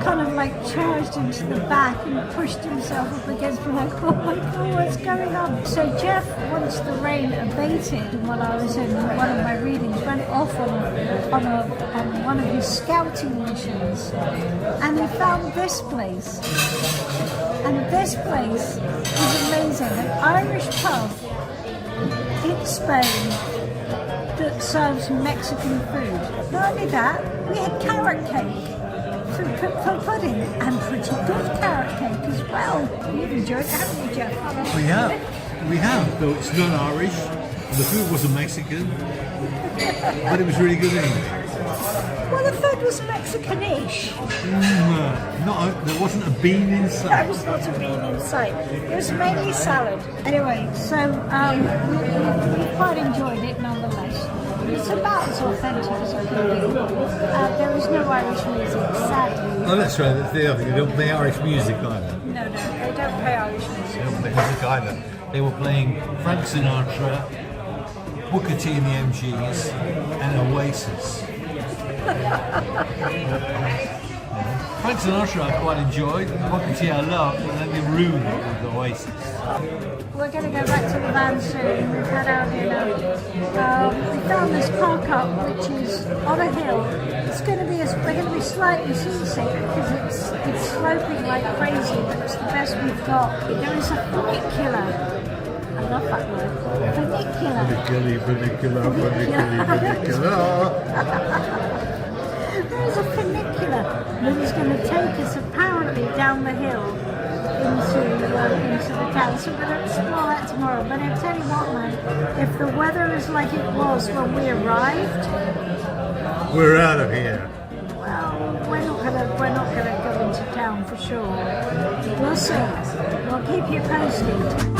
Kind of like charged into the back and pushed himself up against me like, oh my god, what's going on? So Geoff, once the rain abated while I was in one of my readings, went off on one of his scouting missions, and he found this place. And this place is amazing, an Irish pub in Spain that serves Mexican food. Not only that, we had carrot cake for pudding, and pretty good carrot cake as well. You've enjoyed it, haven't you, Geoff?
We have, though it's not Irish. The food wasn't Mexican, but it was really good anyway.
Well, the food was Mexican-ish.
There wasn't a bean in sight.
There was not a bean in sight. It was mainly salad. Anyway, so we quite enjoyed it nonetheless. It's about as authentic as it can be. There was no Irish music, sadly.
Oh, that's right. That's the other thing. They don't play Irish music either.
No, they don't play Irish music.
They don't play music either. They were playing Frank Sinatra, Booker T and the MGs, and Oasis. Frank Sinatra I quite enjoyed, Booker T I loved, and then they ruined it with Oasis.
We're going to go back to the van soon. We've had our dinner. We found this park up, which is on a hill. It's going to be we're going to be slightly seasick because it's sloping like crazy, but it's the best we've got. There is a funicular. I love that word. Funicular.
Funicular.
There's a funicular that is going to take us apparently down the hill into the town. So we're going to explore that tomorrow. But I'll tell you what, man, if the weather is like it was when we arrived,
We're out of here.
well, we're not gonna go into town for sure. We'll see. We'll keep you posted.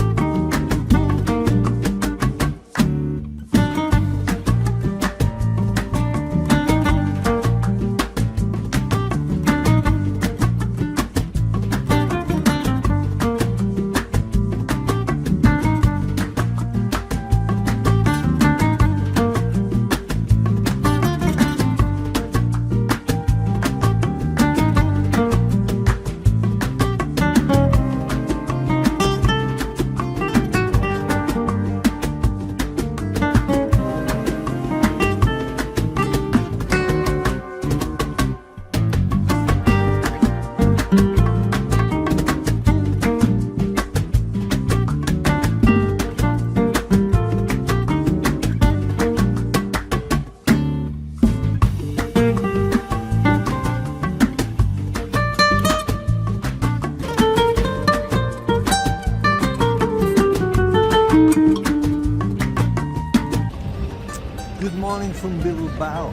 good morning from Bilbao.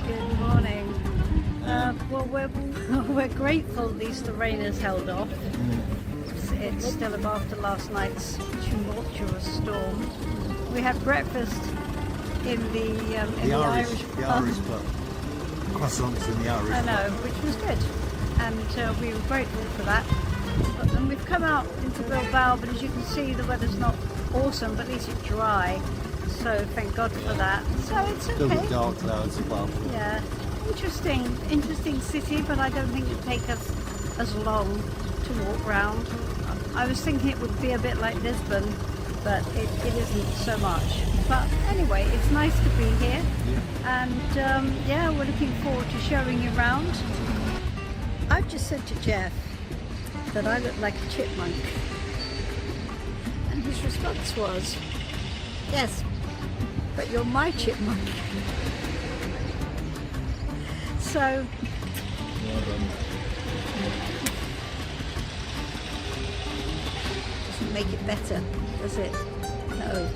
Good morning. Well, we're grateful at least the rain has held off. It's still after last night's tumultuous storm. We had breakfast in the Irish pub.
Croissants in the Irish
I know, which was good, and we were grateful for that. And we've come out into Bilbao, but as you can see, the weather's not awesome, but at least it's dry. So thank God for that. So it's
Still
okay.
with dark clouds above.
Yeah, interesting city, but I don't think it'd take us as long to walk round. I was thinking it would be a bit like Lisbon, but it isn't so much. But anyway, it's nice to be here, and yeah, we're looking forward to showing you around. I've just said to Geoff that I look like a chipmunk, and his response was, "Yes, but you're my chipmunk." So doesn't make it better, does it? No.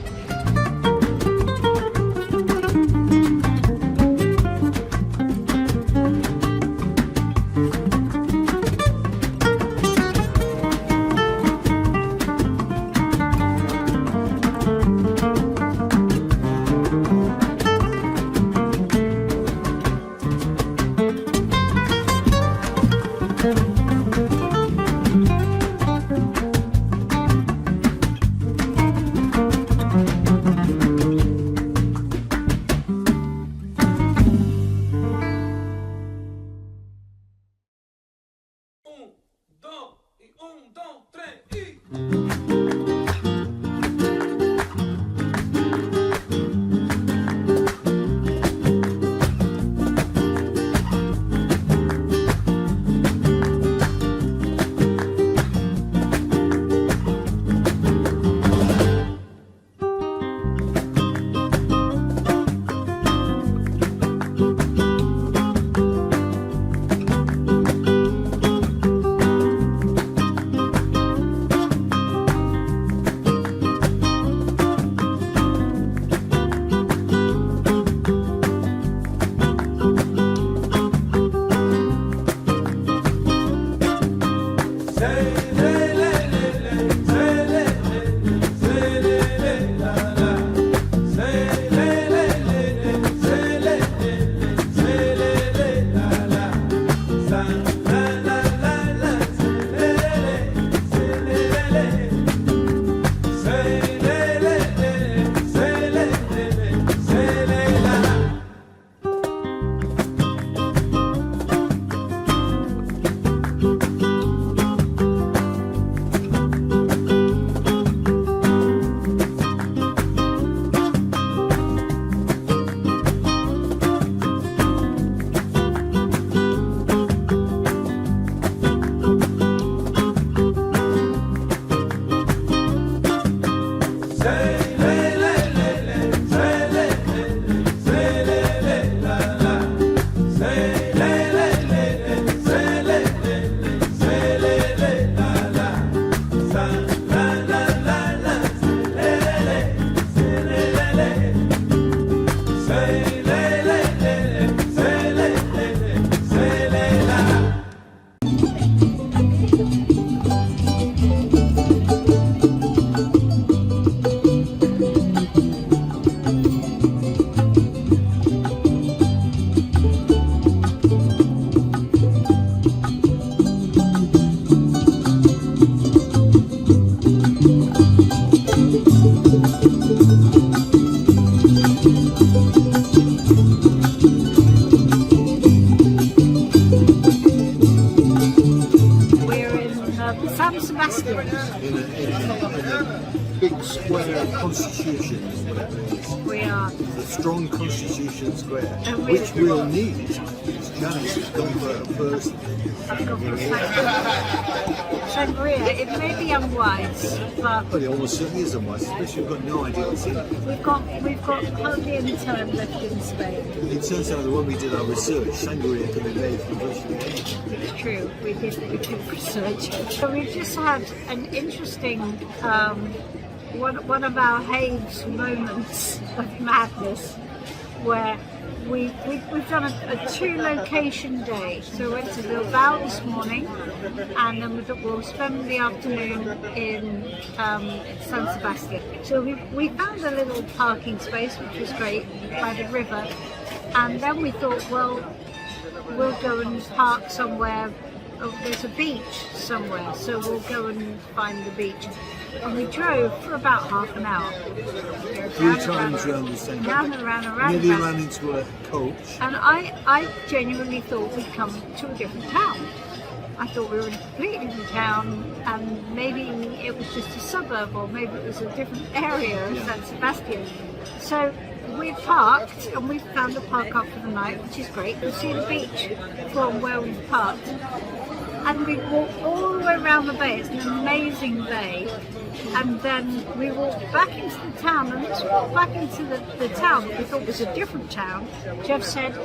big square constitution is what it is.
We are.
The strong constitution square, which we'll need. Janis has gone for a first.
I've gone for sangria. It may be unwise, but
But it almost certainly is unwise, especially we've got no idea what's in it.
we've got hardly any time left in Spain.
It turns out that when we did our research, sangria can be made from virtually anything.
It's true, we did research. So we've just had an interesting
one of our Have's moments of madness, where we've done a 2-location day. So we went to Bilbao this morning, and then we'll spend the afternoon in San Sebastian. So we found a little parking space, which was great, by the river, and then we thought, well, we'll go and park somewhere. Oh, there's a beach somewhere, so we'll go and find the beach. And we drove for about half an hour.
3 times around the same.
Round and round and round.
Nearly ran into a coach.
And I genuinely thought we'd come to a different town. I thought we were in a completely different town, and maybe it was just a suburb, or maybe it was a different area of San Sebastian. So we parked, and we found a park up for the night, which is great. You see the beach from where we've parked. And we walked all the way around the bay. It's an amazing bay. And then we walked back into the town, and as we walked back into the town that we thought was a different town, Geoff said,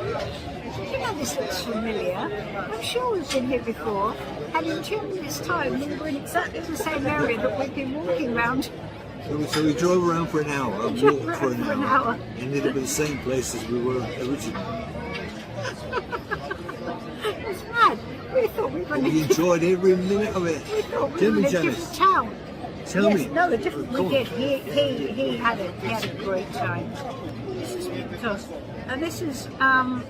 you know, this looks familiar. I'm sure we've been here before. And in 2 minutes' time, we were in exactly the same area that we've been walking around.
So we drove around for an hour, walked for an hour,
hour.
ended up in the same place as we were originally.
It's mad. We thought we were in
We enjoyed every minute of it.
we thought we
Tell
were
me,
in a
Janis.
different town.
Tell
Yes,
me.
no, a different.
Go
We
on.
did. He had a great time. This is because, and this is
They're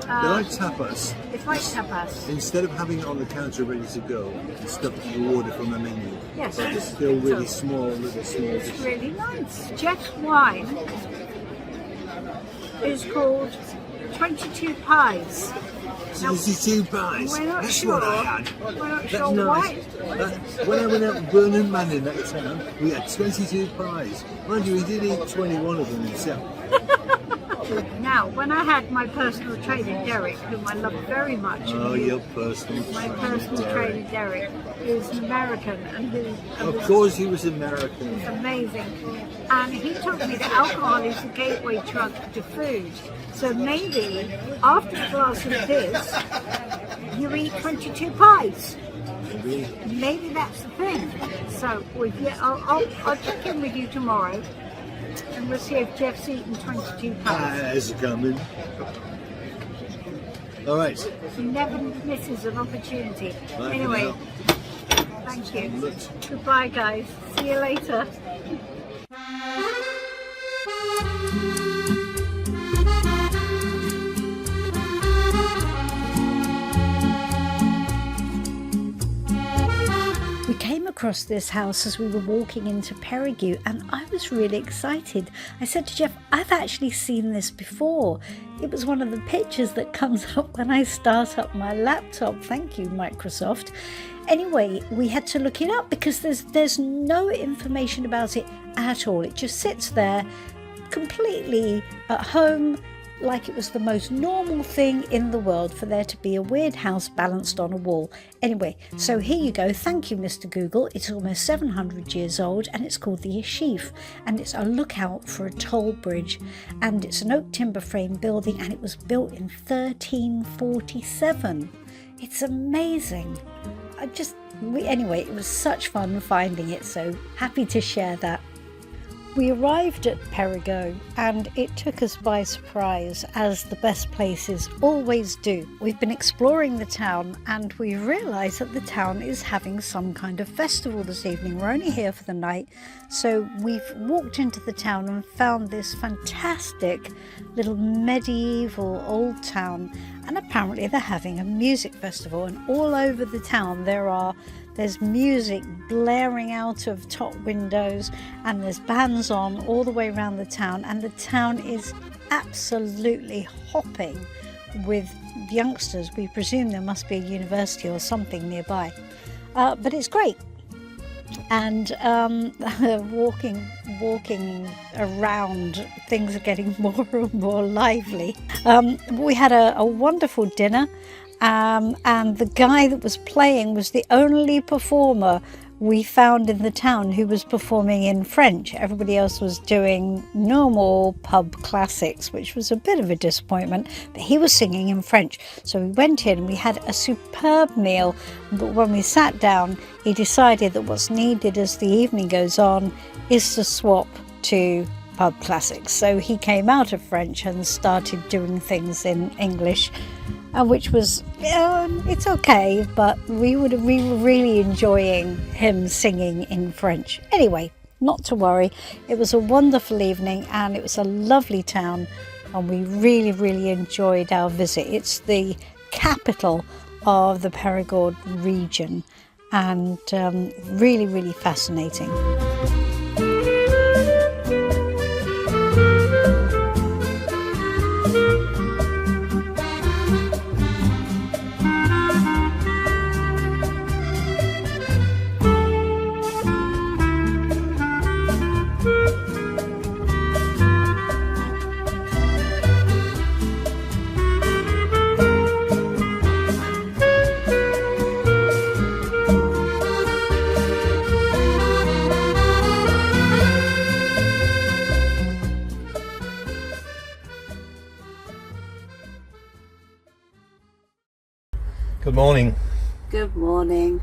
like tapas.
it's like tapas.
Instead of having it on the counter ready to go, it's stuff that you order from a menu.
Yes,
But it's still really
so
small, little small.
it's really nice. Geoff's wine is called 22 Pies. Now,
22 pies.
we're not
That's
sure.
what I had.
We're not
That's
sure
nice. When I went out with Burnham Man in that time, we had 22 pies. Mind you, he did eat 21 of them himself.
Now, when I had my personal trainer Derek, whom I love very much,
Oh, your personal
my
trainer,
personal
Derek.
trainer Derek is an American, and who
Of course he was American.
amazing. And he told me that alcohol is the gateway drug to food. So maybe after a glass of this, you eat 22 pies. Maybe that's the thing. So I'll check in with you tomorrow, and we'll see if Geoff's eaten 22 pies.
Pies are coming. All right.
He never misses an opportunity.
Bye for
Anyway,
now.
thank you.
Look.
Goodbye, guys. See you later.
We came across this house as we were walking into Perigueux, and I was really excited. I said to Geoff, I've actually seen this before. It was one of the pictures that comes up when I start up my laptop. Thank you, Microsoft. Anyway, we had to look it up because there's no information about it at all. It just sits there completely at home, like it was the most normal thing in the world for there to be a weird house balanced on a wall. Anyway, so here you go. Thank you, Mr. Google. It's almost 700 years old, and it's called the Yashif, and it's a lookout for a toll bridge, and it's an oak timber frame building, and it was built in 1347. It's amazing. Anyway, it was such fun finding it, so happy to share that. We arrived at Perigueux, and it took us by surprise, as the best places always do. We've been exploring the town, and we realised that the town is having some kind of festival this evening. We're only here for the night, so we've walked into the town and found this fantastic little medieval old town, and apparently they're having a music festival, and all over the town there's music blaring out of top windows, and there's bands on all the way around the town, and the town is absolutely hopping with youngsters. We presume there must be a university or something nearby, but it's great. And walking around, things are getting more and more lively. We had a wonderful dinner. And the guy that was playing was the only performer we found in the town who was performing in French. Everybody else was doing normal pub classics, which was a bit of a disappointment, but he was singing in French. So we went in, we had a superb meal, but when we sat down, he decided that what's needed as the evening goes on is to swap to pub classics. So he came out of French and started doing things in English, which was it's okay, but we were really enjoying him singing in French. Anyway, not to worry, it was a wonderful evening and it was a lovely town, and we really enjoyed our visit. It's the capital of the Périgord region, and really fascinating.
Good morning.
Good morning.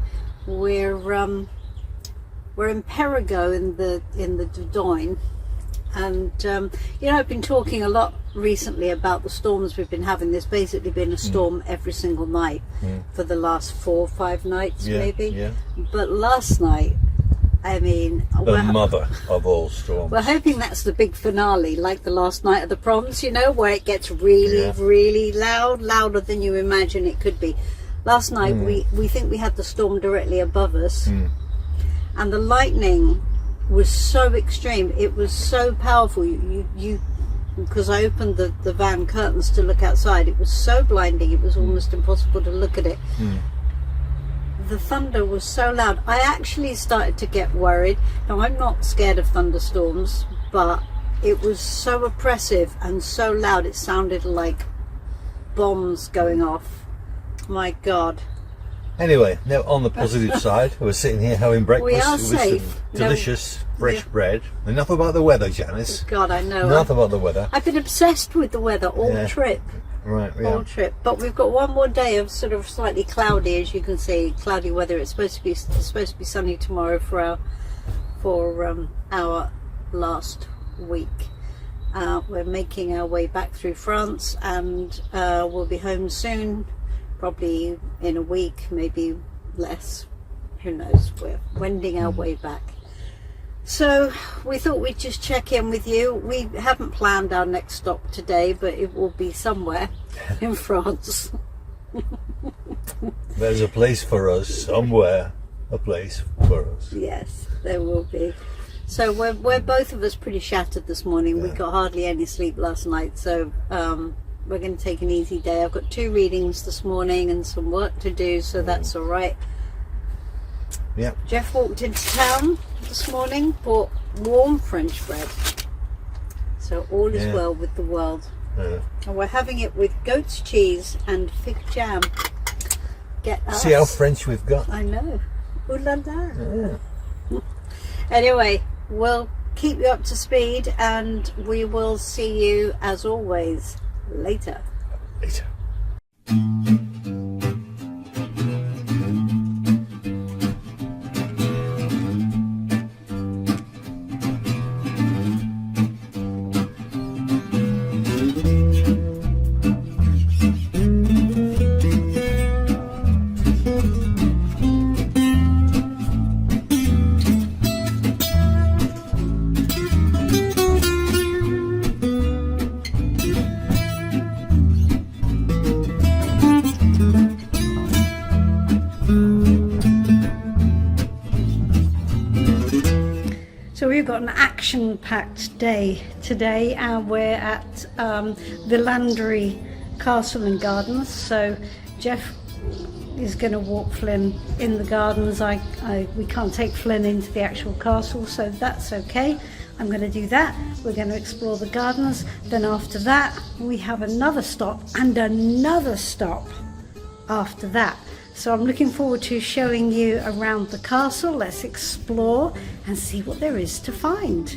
We're in Périgord in the Dordogne, and I've been talking a lot recently about the storms we've been having. There's basically been a storm every single night for the last 4 or 5 nights, maybe. Yeah. But last night, I mean,
the mother of all storms.
We're hoping that's the big finale, like the last night of the proms, where it gets really loud, louder than you imagine it could be. Last night we think we had the storm directly above us, and the lightning was so extreme. It was so powerful. You because I opened the van curtains to look outside. It was so blinding. It was almost impossible to look at it. The thunder was so loud. I actually started to get worried. Now, I'm not scared of thunderstorms, but it was so oppressive and so loud. It sounded like bombs going off. My God.
Anyway, now on the positive side, we're sitting here having breakfast
We are
with
safe.
some delicious fresh bread. Enough about the weather, Janis.
God, I know.
Enough about the weather.
I've been obsessed with the weather all trip.
Right,
All trip. But we've got one more day of sort of slightly cloudy, as you can see, cloudy weather. It's supposed to be sunny tomorrow for our last week. We're making our way back through France, and we'll be home soon. Probably in a week, maybe less, who knows. We're wending our way back. So we thought we'd just check in with you. We haven't planned our next stop today, but it will be somewhere in France.
There's a place for us, somewhere, a place for us.
Yes, there will be. So we're both of us pretty shattered this morning. We got hardly any sleep last night, so we're going to take an easy day. I've got 2 readings this morning and some work to do, so that's all right.
Yeah.
Geoff walked into town this morning, bought warm French bread. So all is well with the world. And we're having it with goat's cheese and fig jam. Get us.
See how French we've got.
I know. Ooh la la. Anyway, we'll keep you up to speed, and we will see you as always later. So we've got an action-packed day today, and we're at the Landry Castle and Gardens. So Geoff is going to walk Flynn in the gardens. We can't take Flynn into the actual castle, so that's okay. I'm going to do that. We're going to explore the gardens. Then after that, we have another stop and another stop after that. So I'm looking forward to showing you around the castle. Let's explore and see what there is to find.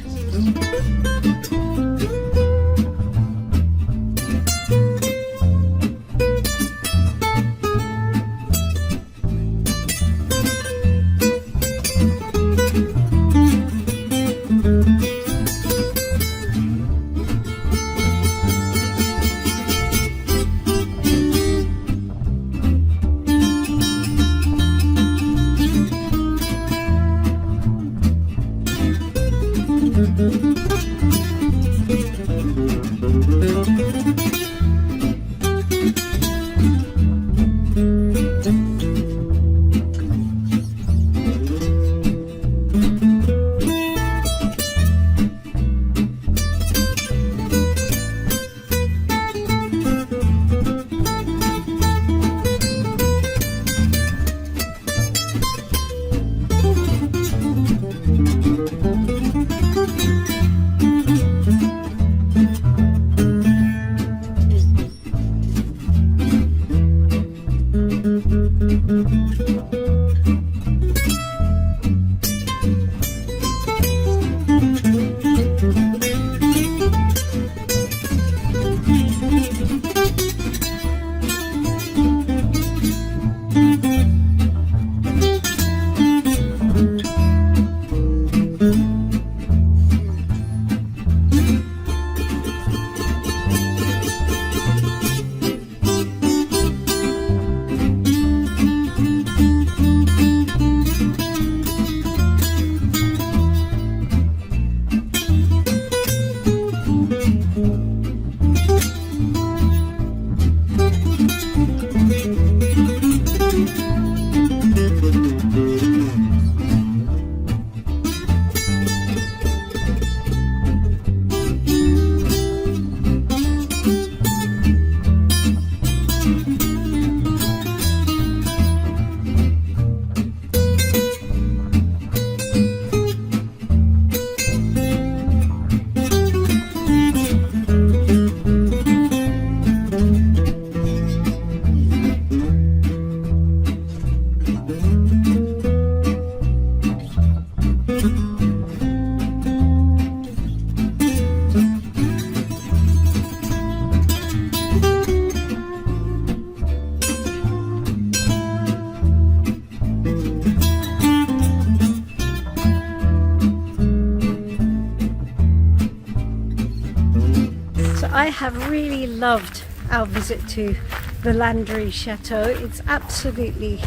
I have really loved our visit to the Landry Chateau. It's absolutely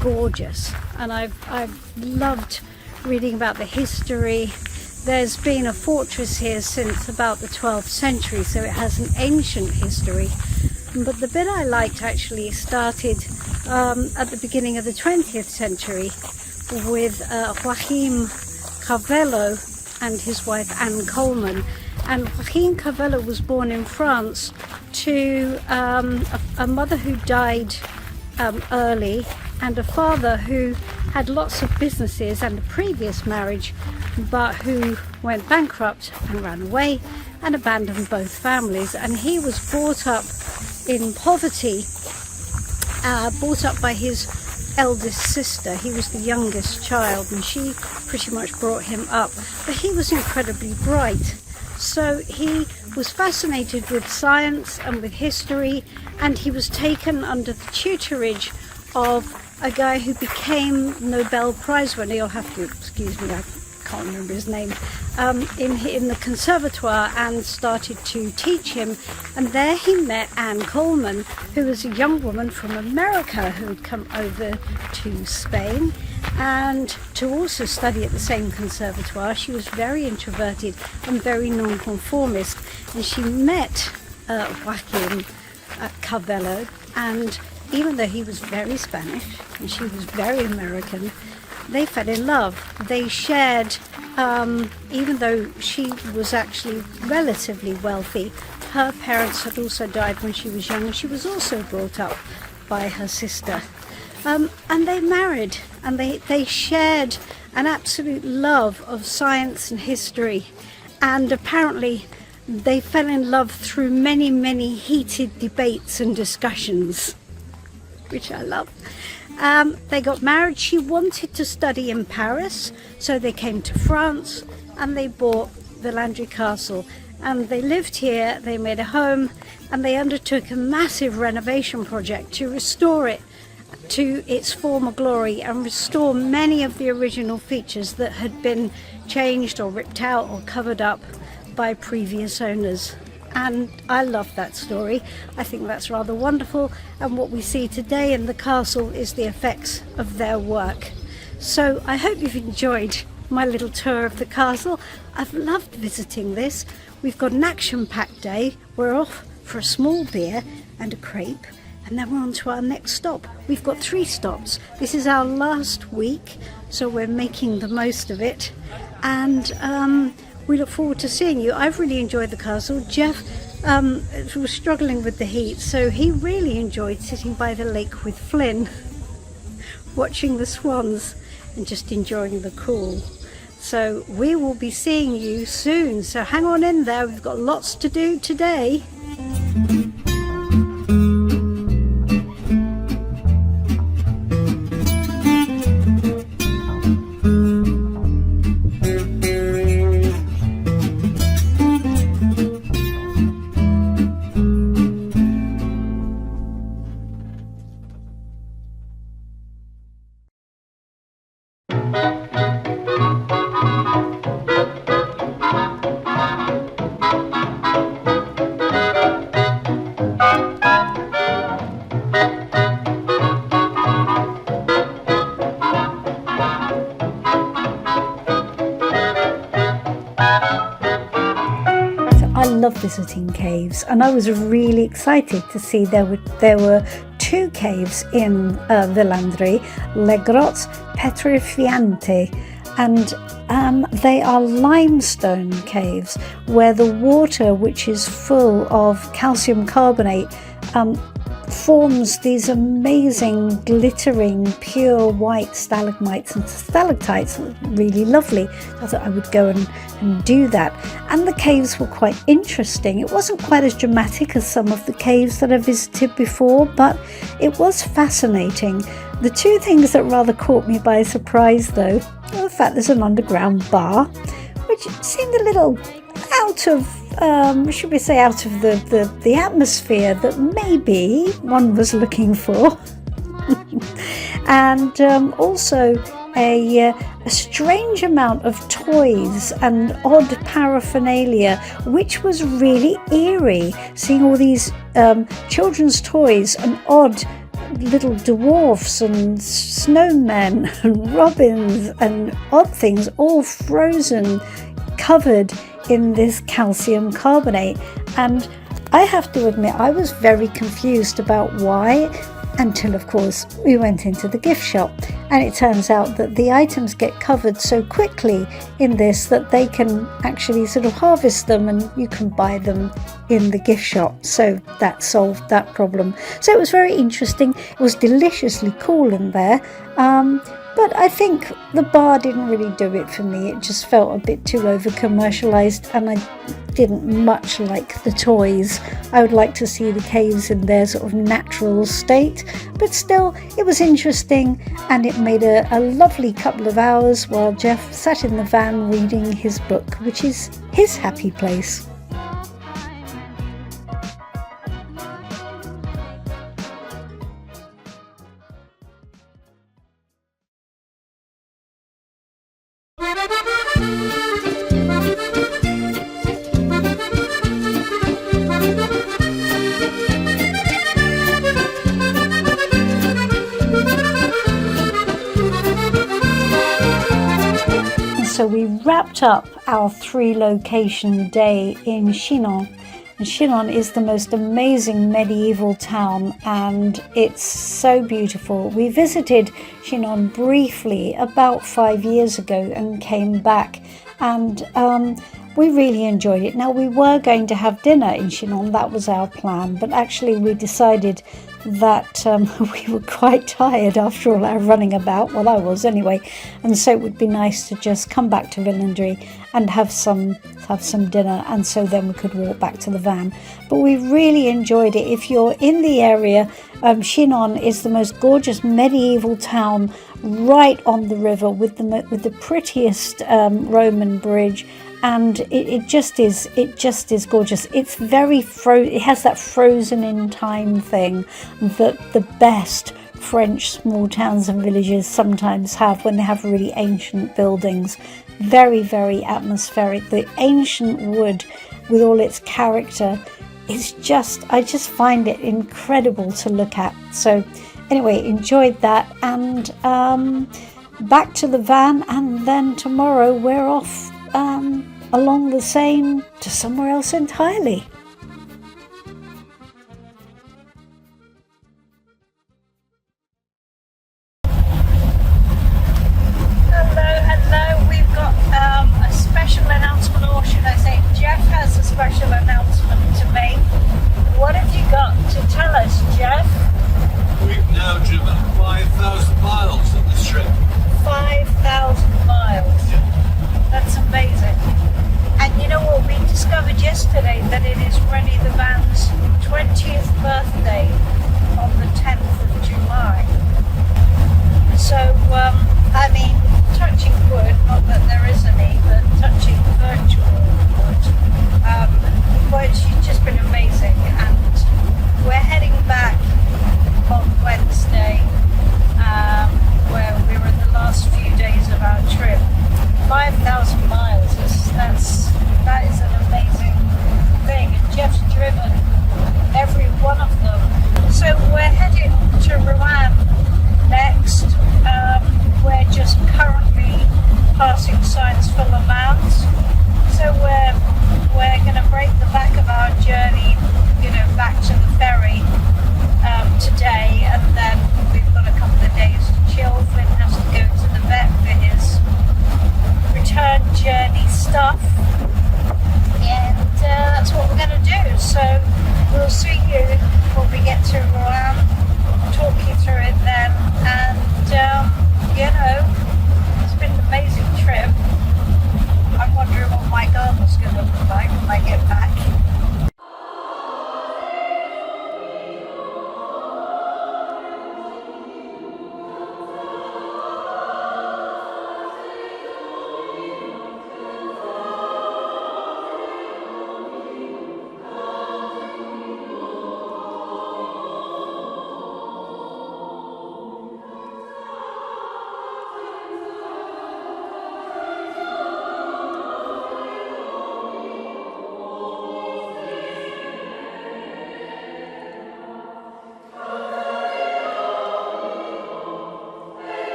gorgeous, and I've loved reading about the history. There's been a fortress here since about the 12th century, so it has an ancient history. But the bit I liked actually started at the beginning of the 20th century with Joachim Carvello and his wife Anne Coleman. And Joachim Carvello was born in France to a mother who died early, and a father who had lots of businesses and a previous marriage, but who went bankrupt and ran away and abandoned both families. And he was brought up in poverty, brought up by his eldest sister. He was the youngest child, and she pretty much brought him up. But he was incredibly bright. So he was fascinated with science and with history, and he was taken under the tutorage of a guy who became Nobel Prize winner. You'll have to excuse me, I can't remember his name, in the conservatoire, and started to teach him. And there he met Anne Coleman, who was a young woman from America who had come over to Spain and to also study at the same conservatoire. She was very introverted and very nonconformist, and she met Joaquin Carvello, and even though he was very Spanish and she was very American, they fell in love. They shared, even though she was actually relatively wealthy, her parents had also died when she was young, and she was also brought up by her sister. And they married, and they shared an absolute love of science and history. And apparently they fell in love through many, many heated debates and discussions, which I love. They got married. She wanted to study in Paris, so they came to France and they bought the Landry Castle, and they lived here. They made a home, and they undertook a massive renovation project to restore it to its former glory and restore many of the original features that had been changed or ripped out or covered up by previous owners. And I love that story. I think that's rather wonderful, and what we see today in the castle is the effects of their work. So I hope you've enjoyed my little tour of the castle. I've loved visiting this. We've got an action-packed day. We're off for a small beer and a crepe, and then we're on to our next stop. We've got 3 stops. This is our last week, so we're making the most of it, and we look forward to seeing you. I've really enjoyed the castle. Geoff was struggling with the heat, so he really enjoyed sitting by the lake with Flynn, watching the swans and just enjoying the cool. So we will be seeing you soon, so hang on in there. We've got lots to do today. Love visiting caves, and I was really excited to see there were 2 caves in the Landry, Le Grottes Petrifianti, and they are limestone caves where the water, which is full of calcium carbonate, forms these amazing glittering pure white stalagmites and stalactites. Really lovely. I thought I would go and do that, and the caves were quite interesting. It wasn't quite as dramatic as some of the caves that I visited before, but it was fascinating. The 2 things that rather caught me by surprise though were the fact there's an underground bar, which seemed a little out of should we say out of the atmosphere that maybe one was looking for. And also a strange amount of toys and odd paraphernalia, which was really eerie, seeing all these children's toys and odd little dwarfs and snowmen and robins and odd things all frozen, covered in this calcium carbonate. And I have to admit, I was very confused about why, until of course we went into the gift shop, and it turns out that the items get covered so quickly in this that they can actually sort of harvest them and you can buy them in the gift shop. So that solved that problem. So it was very interesting. It was deliciously cool in there, but I think the bar didn't really do it for me. It just felt a bit too over commercialized, and I didn't much like the toys. I would like to see the caves in their sort of natural state, but still it was interesting, and it made a lovely couple of hours while Geoff sat in the van reading his book, which is his happy place. So we wrapped up our 3-location day in Chinon. And Chinon is the most amazing medieval town, and it's so beautiful. We visited Chinon briefly about 5 years ago and came back, and we really enjoyed it. Now, we were going to have dinner in Chinon, that was our plan, but actually we decided that we were quite tired after all our running about, well I was anyway, and so it would be nice to just come back to Villandry and have some dinner, and so then we could walk back to the van. But we really enjoyed it. If you're in the area, Chinon is the most gorgeous medieval town right on the river with the prettiest Roman bridge. And it just is gorgeous. It's very it has that frozen in time thing that the best French small towns and villages sometimes have when they have really ancient buildings. Very, very atmospheric. The ancient wood with all its character is I just find it incredible to look at. So anyway, enjoyed that, and back to the van, and then tomorrow we're off along the Seine to somewhere else entirely. Hello, we've got a special announcement, or should I say Geoff has a special announcement to make. What have you got to tell us, Geoff?
We've now driven 5,000 miles on this trip.
5,000 miles. That's amazing. And you know what we discovered yesterday? That it is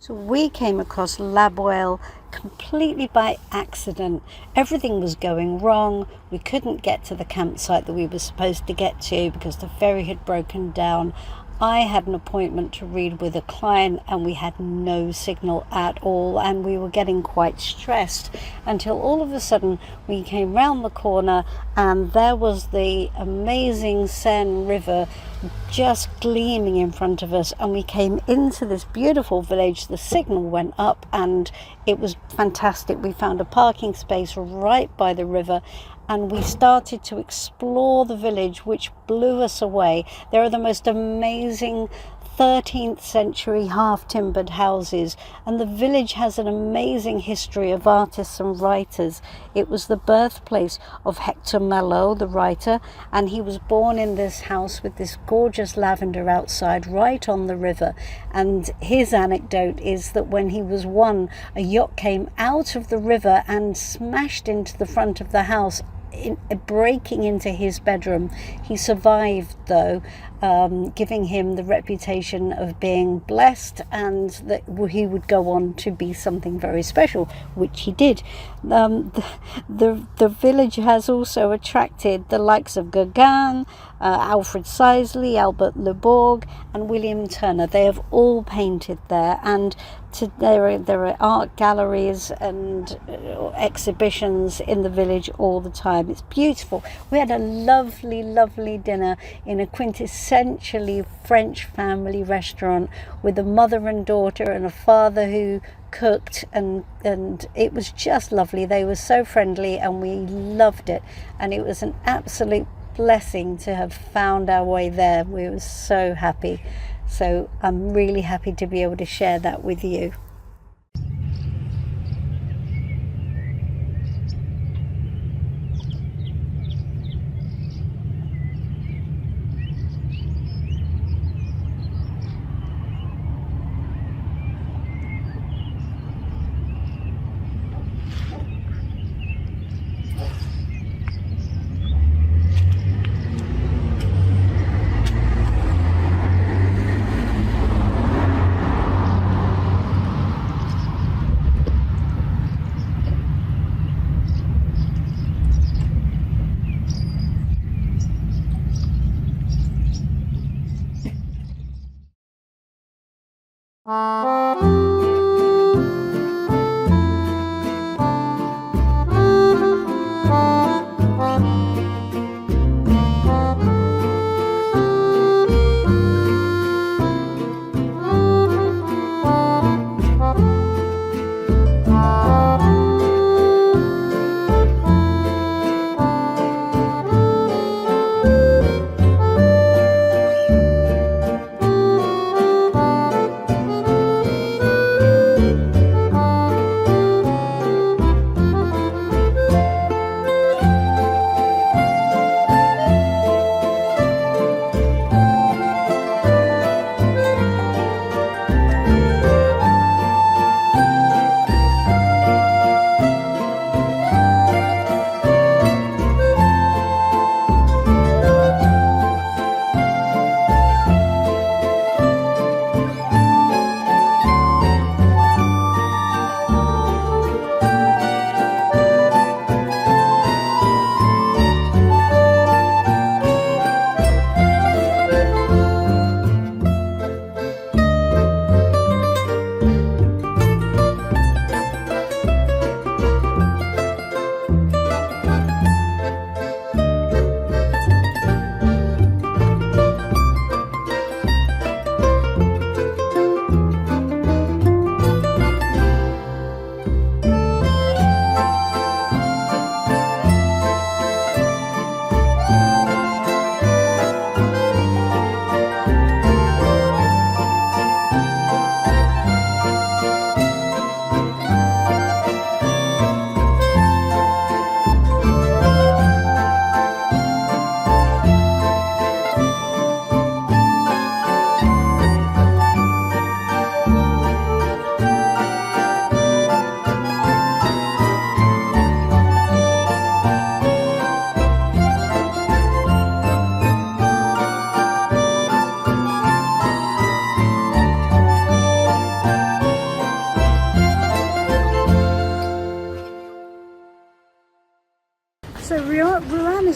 So we came across Laboel completely by accident. Everything was going wrong. We couldn't get to the campsite that we were supposed to get to because the ferry had broken down. I had an appointment to read with a client and we had no signal at all, and we were getting quite stressed until all of a sudden we came round the corner and there was the amazing Seine River just gleaming in front of us, and we came into this beautiful village. The signal went up and it was fantastic. We found a parking space right by the river and we started to explore the village, which blew us away. There are the most amazing 13th century half-timbered houses, and the village has an amazing history of artists and writers. It was the birthplace of Hector Malot, the writer, and he was born in this house with this gorgeous lavender outside right on the river. And his anecdote is that when he was one, a yacht came out of the river and smashed into the front of the house, breaking into his bedroom. He survived though, giving him the reputation of being blessed, and that he would go on to be something very special, which he did. The village has also attracted the likes of Gauguin, Alfred Sisley, Albert Le Bourg and William Turner. They have all painted there, and there are art galleries and exhibitions in the village all the time. It's beautiful. We had a lovely, lovely dinner in a quintessentially French family restaurant with a mother and daughter and a father who cooked, and it was just lovely. They were so friendly and we loved it, and it was an absolute blessing to have found our way there. We were so happy. So I'm really happy to be able to share that with you.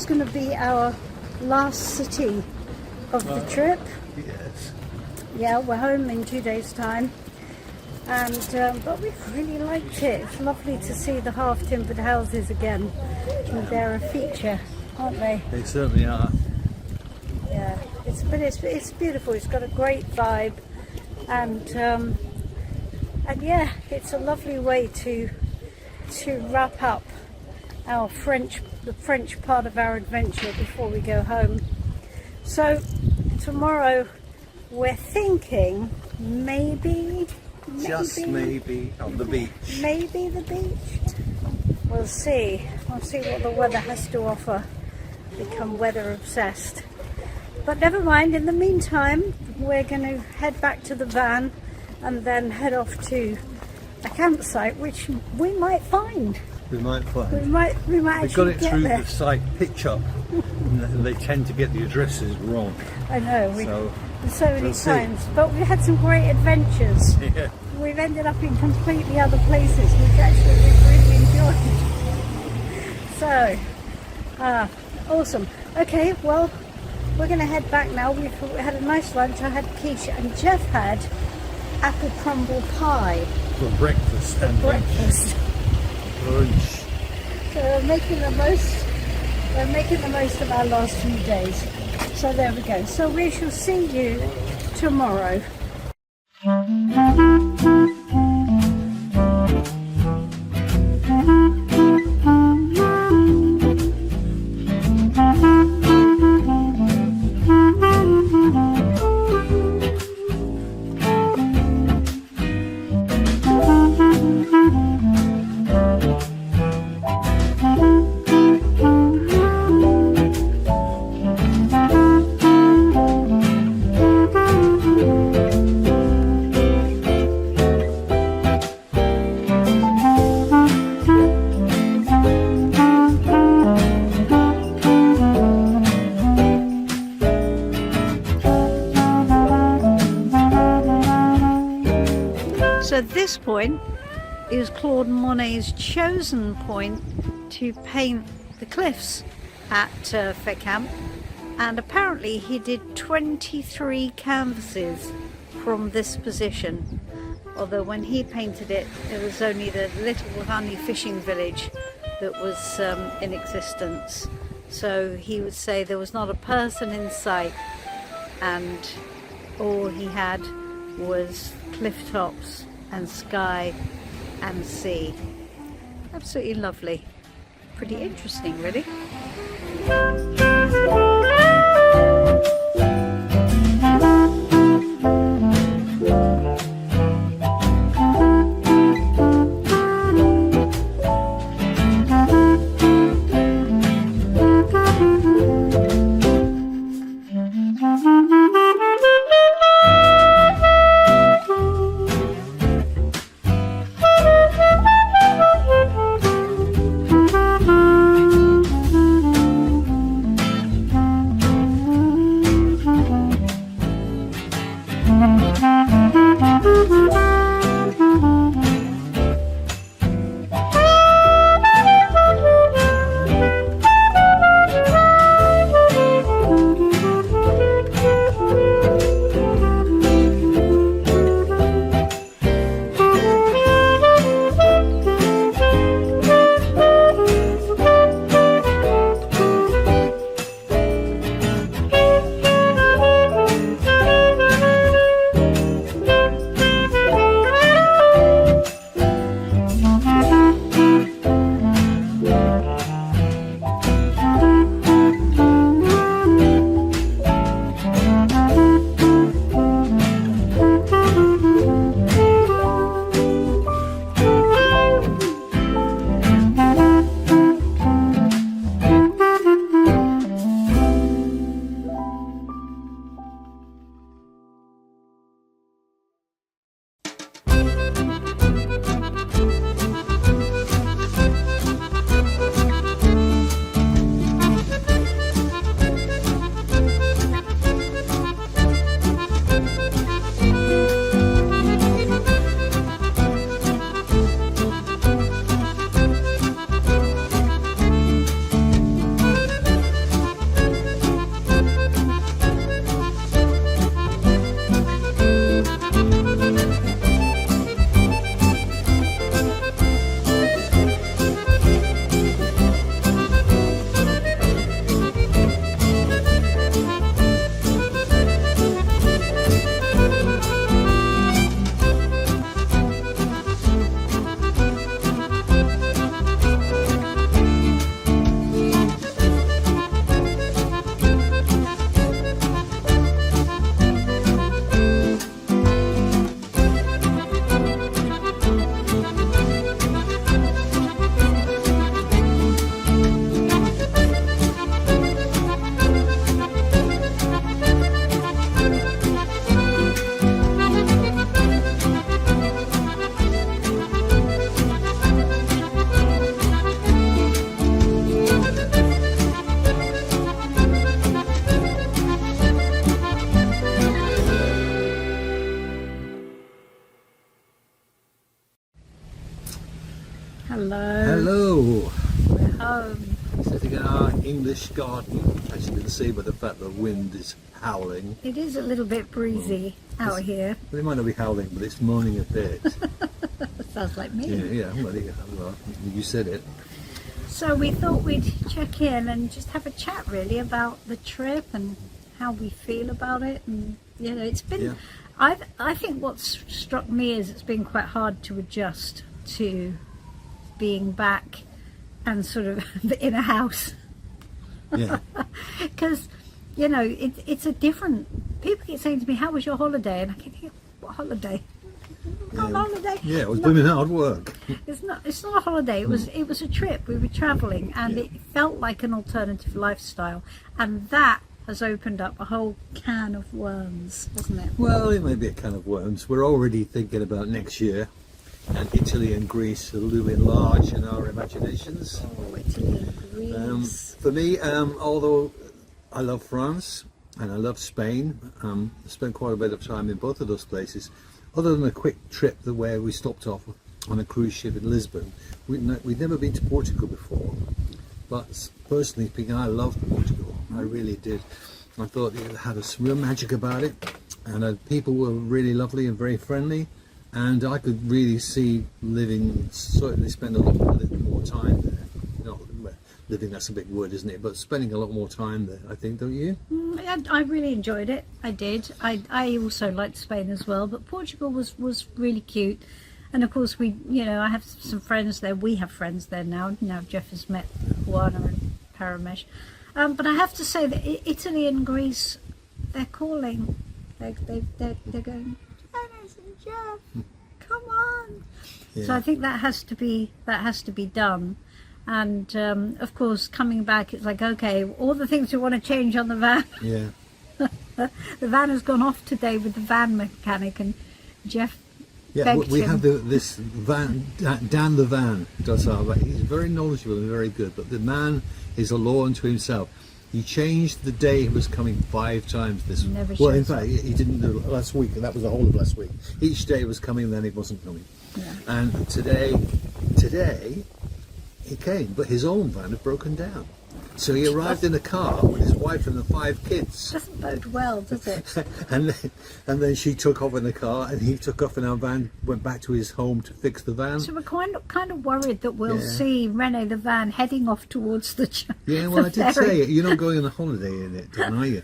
going to be our last city of the trip.
Yes.
Yeah, we're home in 2 days' time, and but we've really liked it. It's lovely to see the half-timbered houses again, and they're a feature, aren't they?
They certainly are.
Yeah, it's beautiful. It's got a great vibe, and yeah, it's a lovely way to wrap up the French part of our adventure before we go home. So tomorrow we're thinking maybe
Just maybe on the beach.
maybe the beach. We'll see what the weather has to offer. Become weather obsessed. But never mind, in the meantime, we're going to head back to the van and then head off to a campsite, which we might find.
We might find.
We might
They got
actually
it
get
through
there.
the site pitch up, and they tend to get the addresses wrong.
I know,
So,
so many
we'll see.
times. But we had some great adventures.
Yeah.
We've ended up in completely other places, which actually we've really enjoyed. So, awesome. Okay, well, we're going to head back now. We had a nice lunch. I had quiche, and Geoff had apple crumble pie
For breakfast
for
and
breakfast.
lunch.
So we're making the most. We're making the most of our last few days. So there we go. So we shall see you tomorrow. So this point is Claude Monet's chosen point to paint the cliffs at Fécamp, and apparently he did 23 canvases from this position, although when he painted it, it was only the little honey fishing village that was in existence. So he would say there was not a person in sight, and all he had was cliff tops and sky and sea. Absolutely lovely. Pretty interesting, really. Hello.
Hello.
We're home.
Sitting in our English garden, as you can see by the fact the wind is howling.
It is a little bit breezy out here.
Well, it might not be howling, but it's moaning a bit.
Sounds like me.
Well, you said it.
So we thought we'd check in and just have a chat really about the trip and how we feel about it. And you know, it's been.
Yeah.
I think what's struck me is it's been quite hard to adjust to being back and sort of in a house.
Yeah.
Because you know, it's a different. People keep saying to me, "How was your holiday?" And I keep thinking, "What holiday? Not a holiday."
Yeah, it was doing hard work.
It's not a holiday. It was a trip. We were travelling, and it felt like an alternative lifestyle, and that has opened up a whole can of worms, hasn't it?
Well, it may be a can of worms. We're already thinking about next year, and Italy and Greece are looming large in our imaginations.
Oh, Italy and Greece.
For me, although I love France and I love Spain, I spent quite a bit of time in both of those places. Other than a quick trip where we stopped off on a cruise ship in Lisbon, we'd never been to Portugal before. But personally speaking, I loved Portugal. I really did. I thought it had a real magic about it, and people were really lovely and very friendly. And I could really see certainly spend a little more time there. Living, that's a big word, isn't it? But spending a lot more time there, I think, don't you?
I really enjoyed it. I did. I also liked Spain as well, but Portugal was really cute. And of course, I have some friends there. We have friends there now. Now Geoff has met Juana and Paramesh. But I have to say that Italy and Greece, they're calling. They're going, Janis and Geoff, come on.
Yeah.
So I think that has to be done. And of course, coming back, it's like, okay, all the things we want to change on the van.
Yeah.
The van has gone off today with the van mechanic, and Geoff.
Yeah, we have this van, Dan the van does our van. He's very knowledgeable and very good, but the man is a law unto himself. He changed the day he was coming 5 times this week. Well, in fact, he didn't do it last week, and that was the whole of last week. Each day was coming, then he wasn't coming.
Yeah.
And today he came, but his own van had broken down. So he arrived in a car with his wife and the 5 kids.
Doesn't bode well, does it?
and then she took off in the car, and he took off in our van, went back to his home to fix the van.
So we're kind of worried that we'll see Rene the van heading off towards the
Yeah, well, I did say it. You're not going on a holiday in it, are you?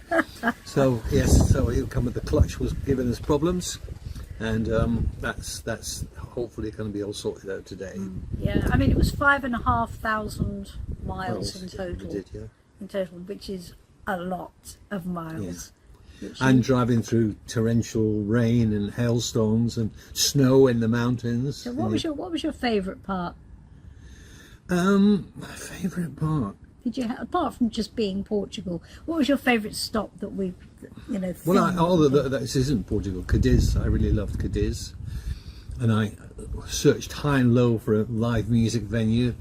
So yes, so he'll come with the clutch was giving us problems, and that's hopefully going to be all sorted out today.
Yeah, I mean it was 5,500 miles in total.
We did, yeah.
In total, which is a lot of miles.
Yeah. And driving through torrential rain and hailstones and snow in the mountains.
So what was your favourite part?
My favourite part.
Did you apart from just being Portugal, what was your favourite stop that we,
Well, this isn't Portugal. Cadiz. I really loved Cadiz, and I searched high and low for a live music venue.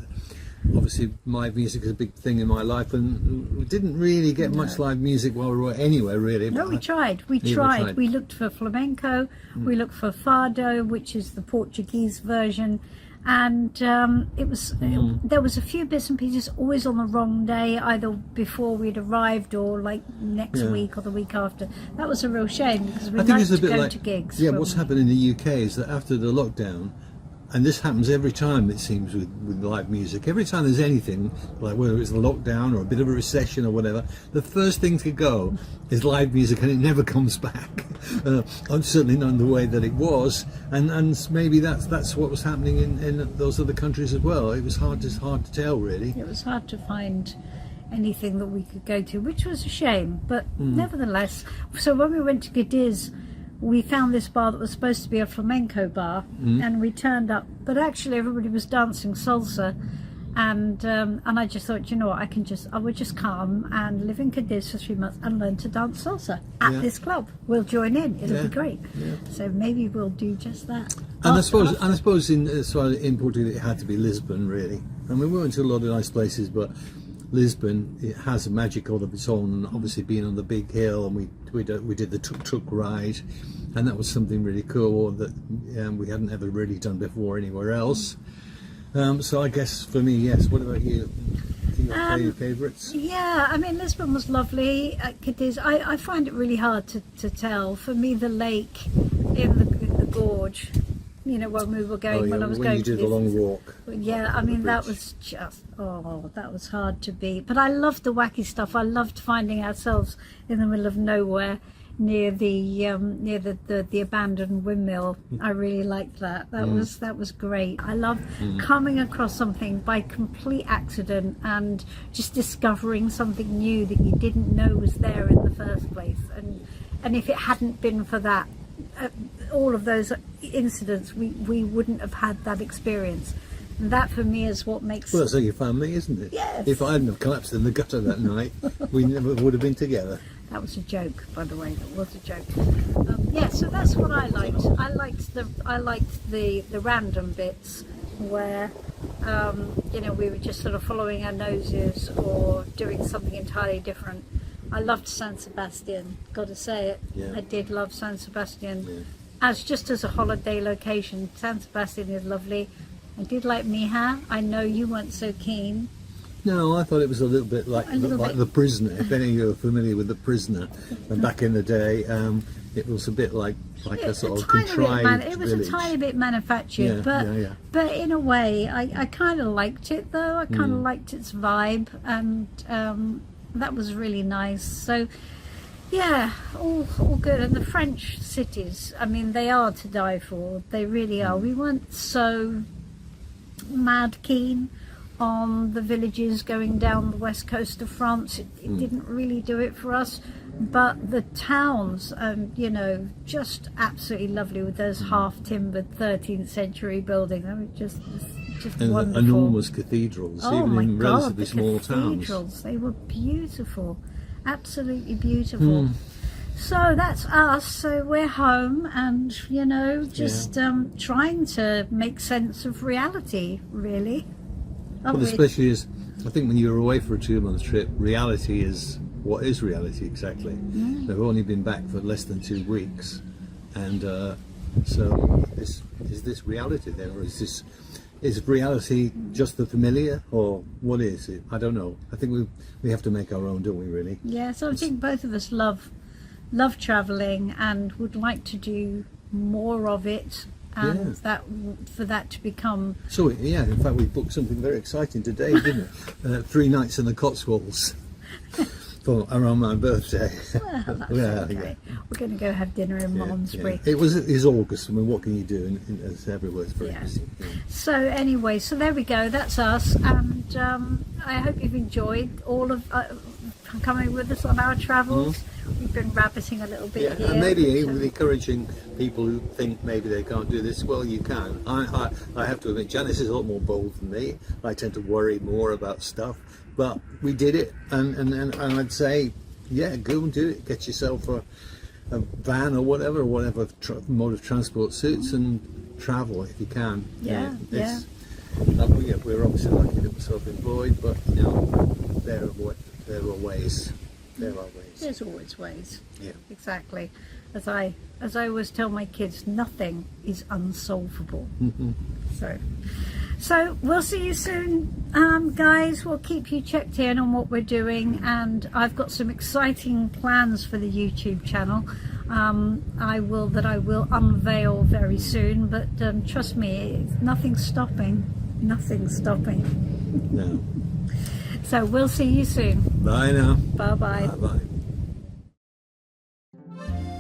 Obviously, live music is a big thing in my life, and we didn't really get much live music while we were anywhere, really.
No, we tried. We tried. We looked for flamenco. We looked for fado, which is the Portuguese version, and there was a few bits and pieces always on the wrong day, either before we'd arrived or like next week or the week after. That was a real shame because we liked to go to gigs.
Yeah, what's happened in the UK is that after the lockdown, and this happens every time, it seems, with live music. Every time there's anything, like whether it's a lockdown or a bit of a recession or whatever, the first thing to go is live music, and it never comes back. Certainly not in the way that it was, and maybe that's what was happening in those other countries as well. It was hard to tell, really.
It was hard to find anything that we could go to, which was a shame, but nevertheless. So when we went to Cadiz, we found this bar that was supposed to be a flamenco bar, and we turned up, but actually everybody was dancing salsa, and I just thought, you know what, I would just come and live in Cadiz for 3 months and learn to dance salsa at this club. We'll join in. It'll be great. Yeah. So maybe we'll do just that.
And I suppose in Portugal it had to be Lisbon, really. I mean, we went to a lot of nice places, but Lisbon, it has a magic all of its own, and obviously being on the big hill, and we did the tuk-tuk ride, and that was something really cool that we hadn't ever really done before anywhere else. So I guess for me, yes. What about you? Your favourites?
Yeah, I mean, Lisbon was lovely. Cadiz, I find it really hard to tell. For me, the lake in the gorge, you know, when we were going, when I was going
you did the long walk.
Yeah, I mean, that was just, that was hard to beat. But I loved the wacky stuff. I loved finding ourselves in the middle of nowhere near the abandoned windmill. I really liked that. That was great. I love coming across something by complete accident and just discovering something new that you didn't know was there in the first place. And if it hadn't been for that, all of those incidents, we wouldn't have had that experience. And that for me is what makes...
Well, that's like your family, isn't it?
Yes.
If I hadn't have collapsed in the gutter that night, we never would have been together.
That was a joke, by the way. That was a joke. Yeah, so that's what I liked. I liked the random bits where you know, we were just sort of following our noses or doing something entirely different. I loved San Sebastian. Got to say it.
Yeah.
I did love San Sebastian.
Yeah.
As a holiday location, San Sebastian is lovely. I did like Mija. I know you weren't so keen.
No, I thought it was a little bit like The Prisoner. If any of you are familiar with The Prisoner, and back in the day, it was a bit like a sort of contrived
It was
village.
a tiny bit manufactured, but in a way, I kind of liked it though. I kind of liked its vibe, and that was really nice. So yeah, all good. And the French cities, I mean, they are to die for. They really are. We weren't so mad keen on the villages going down the west coast of France. It didn't really do it for us, but the towns, you know, just absolutely lovely with those half timbered 13th century buildings. I mean, just
and
wonderful.
Enormous cathedrals, even in relatively small towns.
They were beautiful, absolutely beautiful. So that's us. So we're home, and you know, just trying to make sense of reality, really.
Well, especially as I think when you're away for a 2-month trip, reality is what is reality exactly. They've only been back for less than 2 weeks, and so is this reality then, or is reality just the familiar, or what is it? I don't know. I think we have to make our own, don't we? Really?
Yeah. So I think both of us love travelling and would like to do more of it. And for that to become...
So, yeah, in fact, we booked something very exciting today, didn't we? 3 nights in the Cotswolds for around my birthday.
Well, that's okay. We're going to go have dinner in Malmesbury.
Yeah. It's August. I mean, what can you do? As everywhere, it's very busy. Yeah.
So anyway, so there we go. That's us. And I hope you've enjoyed all of coming with us on our travels. We've been rabbiting a little bit here.
And maybe encouraging people who think maybe they can't do this. Well, you can. I have to admit, Janis is a lot more bold than me. I tend to worry more about stuff, but we did it, and I'd say, yeah, go and do it. Get yourself a van or whatever mode of transport suits, and travel if you can. We're obviously lucky that we're self-employed, but you know, there are ways.
There's always ways.
Yeah.
Exactly. As I always tell my kids, nothing is unsolvable. So we'll see you soon, guys. We'll keep you checked in on what we're doing, and I've got some exciting plans for the YouTube channel. I will unveil very soon, but trust me, nothing's stopping.
No.
So we'll see you soon.
Bye now.
Bye-bye.
Bye-bye.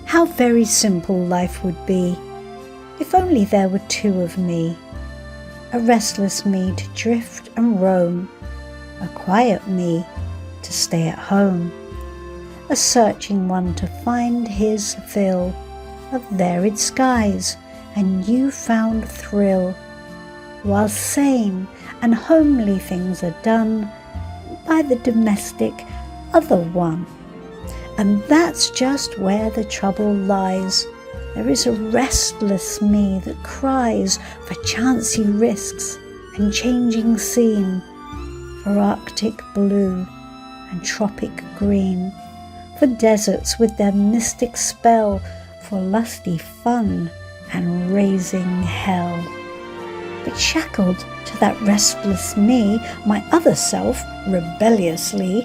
How very simple life would be if only there were 2 of me. A restless me to drift and roam, a quiet me to stay at home, a searching one to find his fill of varied skies and new-found thrill, while sane and homely things are done by the domestic other one. And that's just where the trouble lies. There is a restless me that cries for chancy risks and changing scene, for Arctic blue and tropic green, for deserts with their mystic spell, for lusty fun and raising hell. but shackled to that restless me, my other self, rebelliously,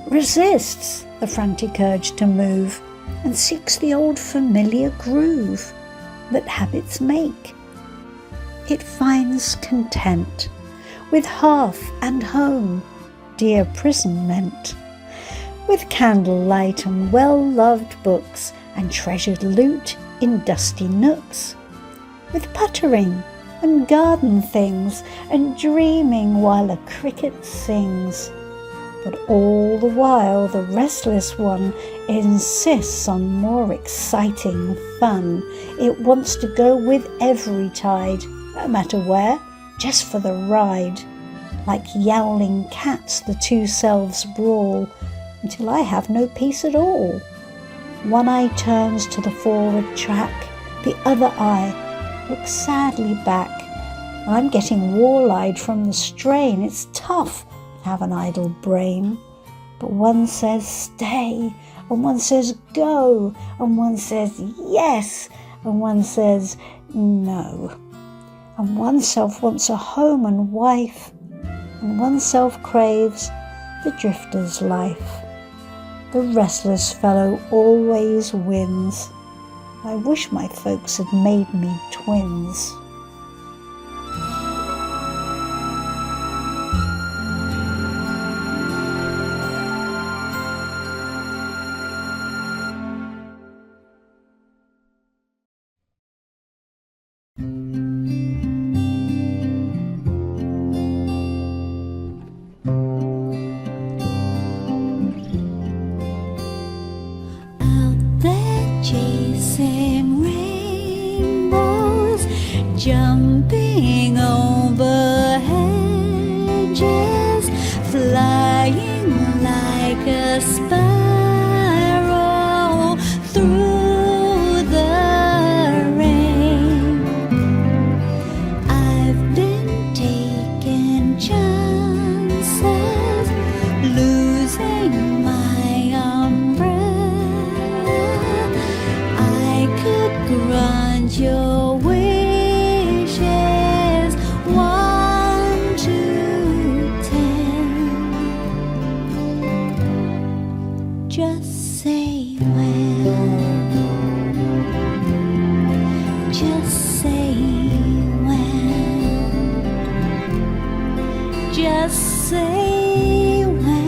resists the frantic urge to move and seeks the old familiar groove that habits make. It finds content with hearth and home, dear prison meant, with candlelight and well-loved books and treasured loot in dusty nooks, with puttering and garden things and dreaming while a cricket sings. But all the while the restless one insists on more exciting fun. It wants to go with every tide, no matter where, just for the ride. Like yowling cats the two selves brawl, until I have no peace at all. One eye turns to the forward track, the other eye looks sadly back. I'm getting wall-eyed from the strain. It's tough to have an idle brain. But one says stay, and one says go, and one says yes, and one says no. And oneself wants a home and wife, and oneself craves the drifter's life. The restless fellow always wins. I wish my folks had made me twins.
Chasing rainbows, jumping over hedges, flying like a sparrow through the rain. I've been taking chances, losing my umbrella. Grant your wishes 1 to 10. Just say when. Just say when. Just say when.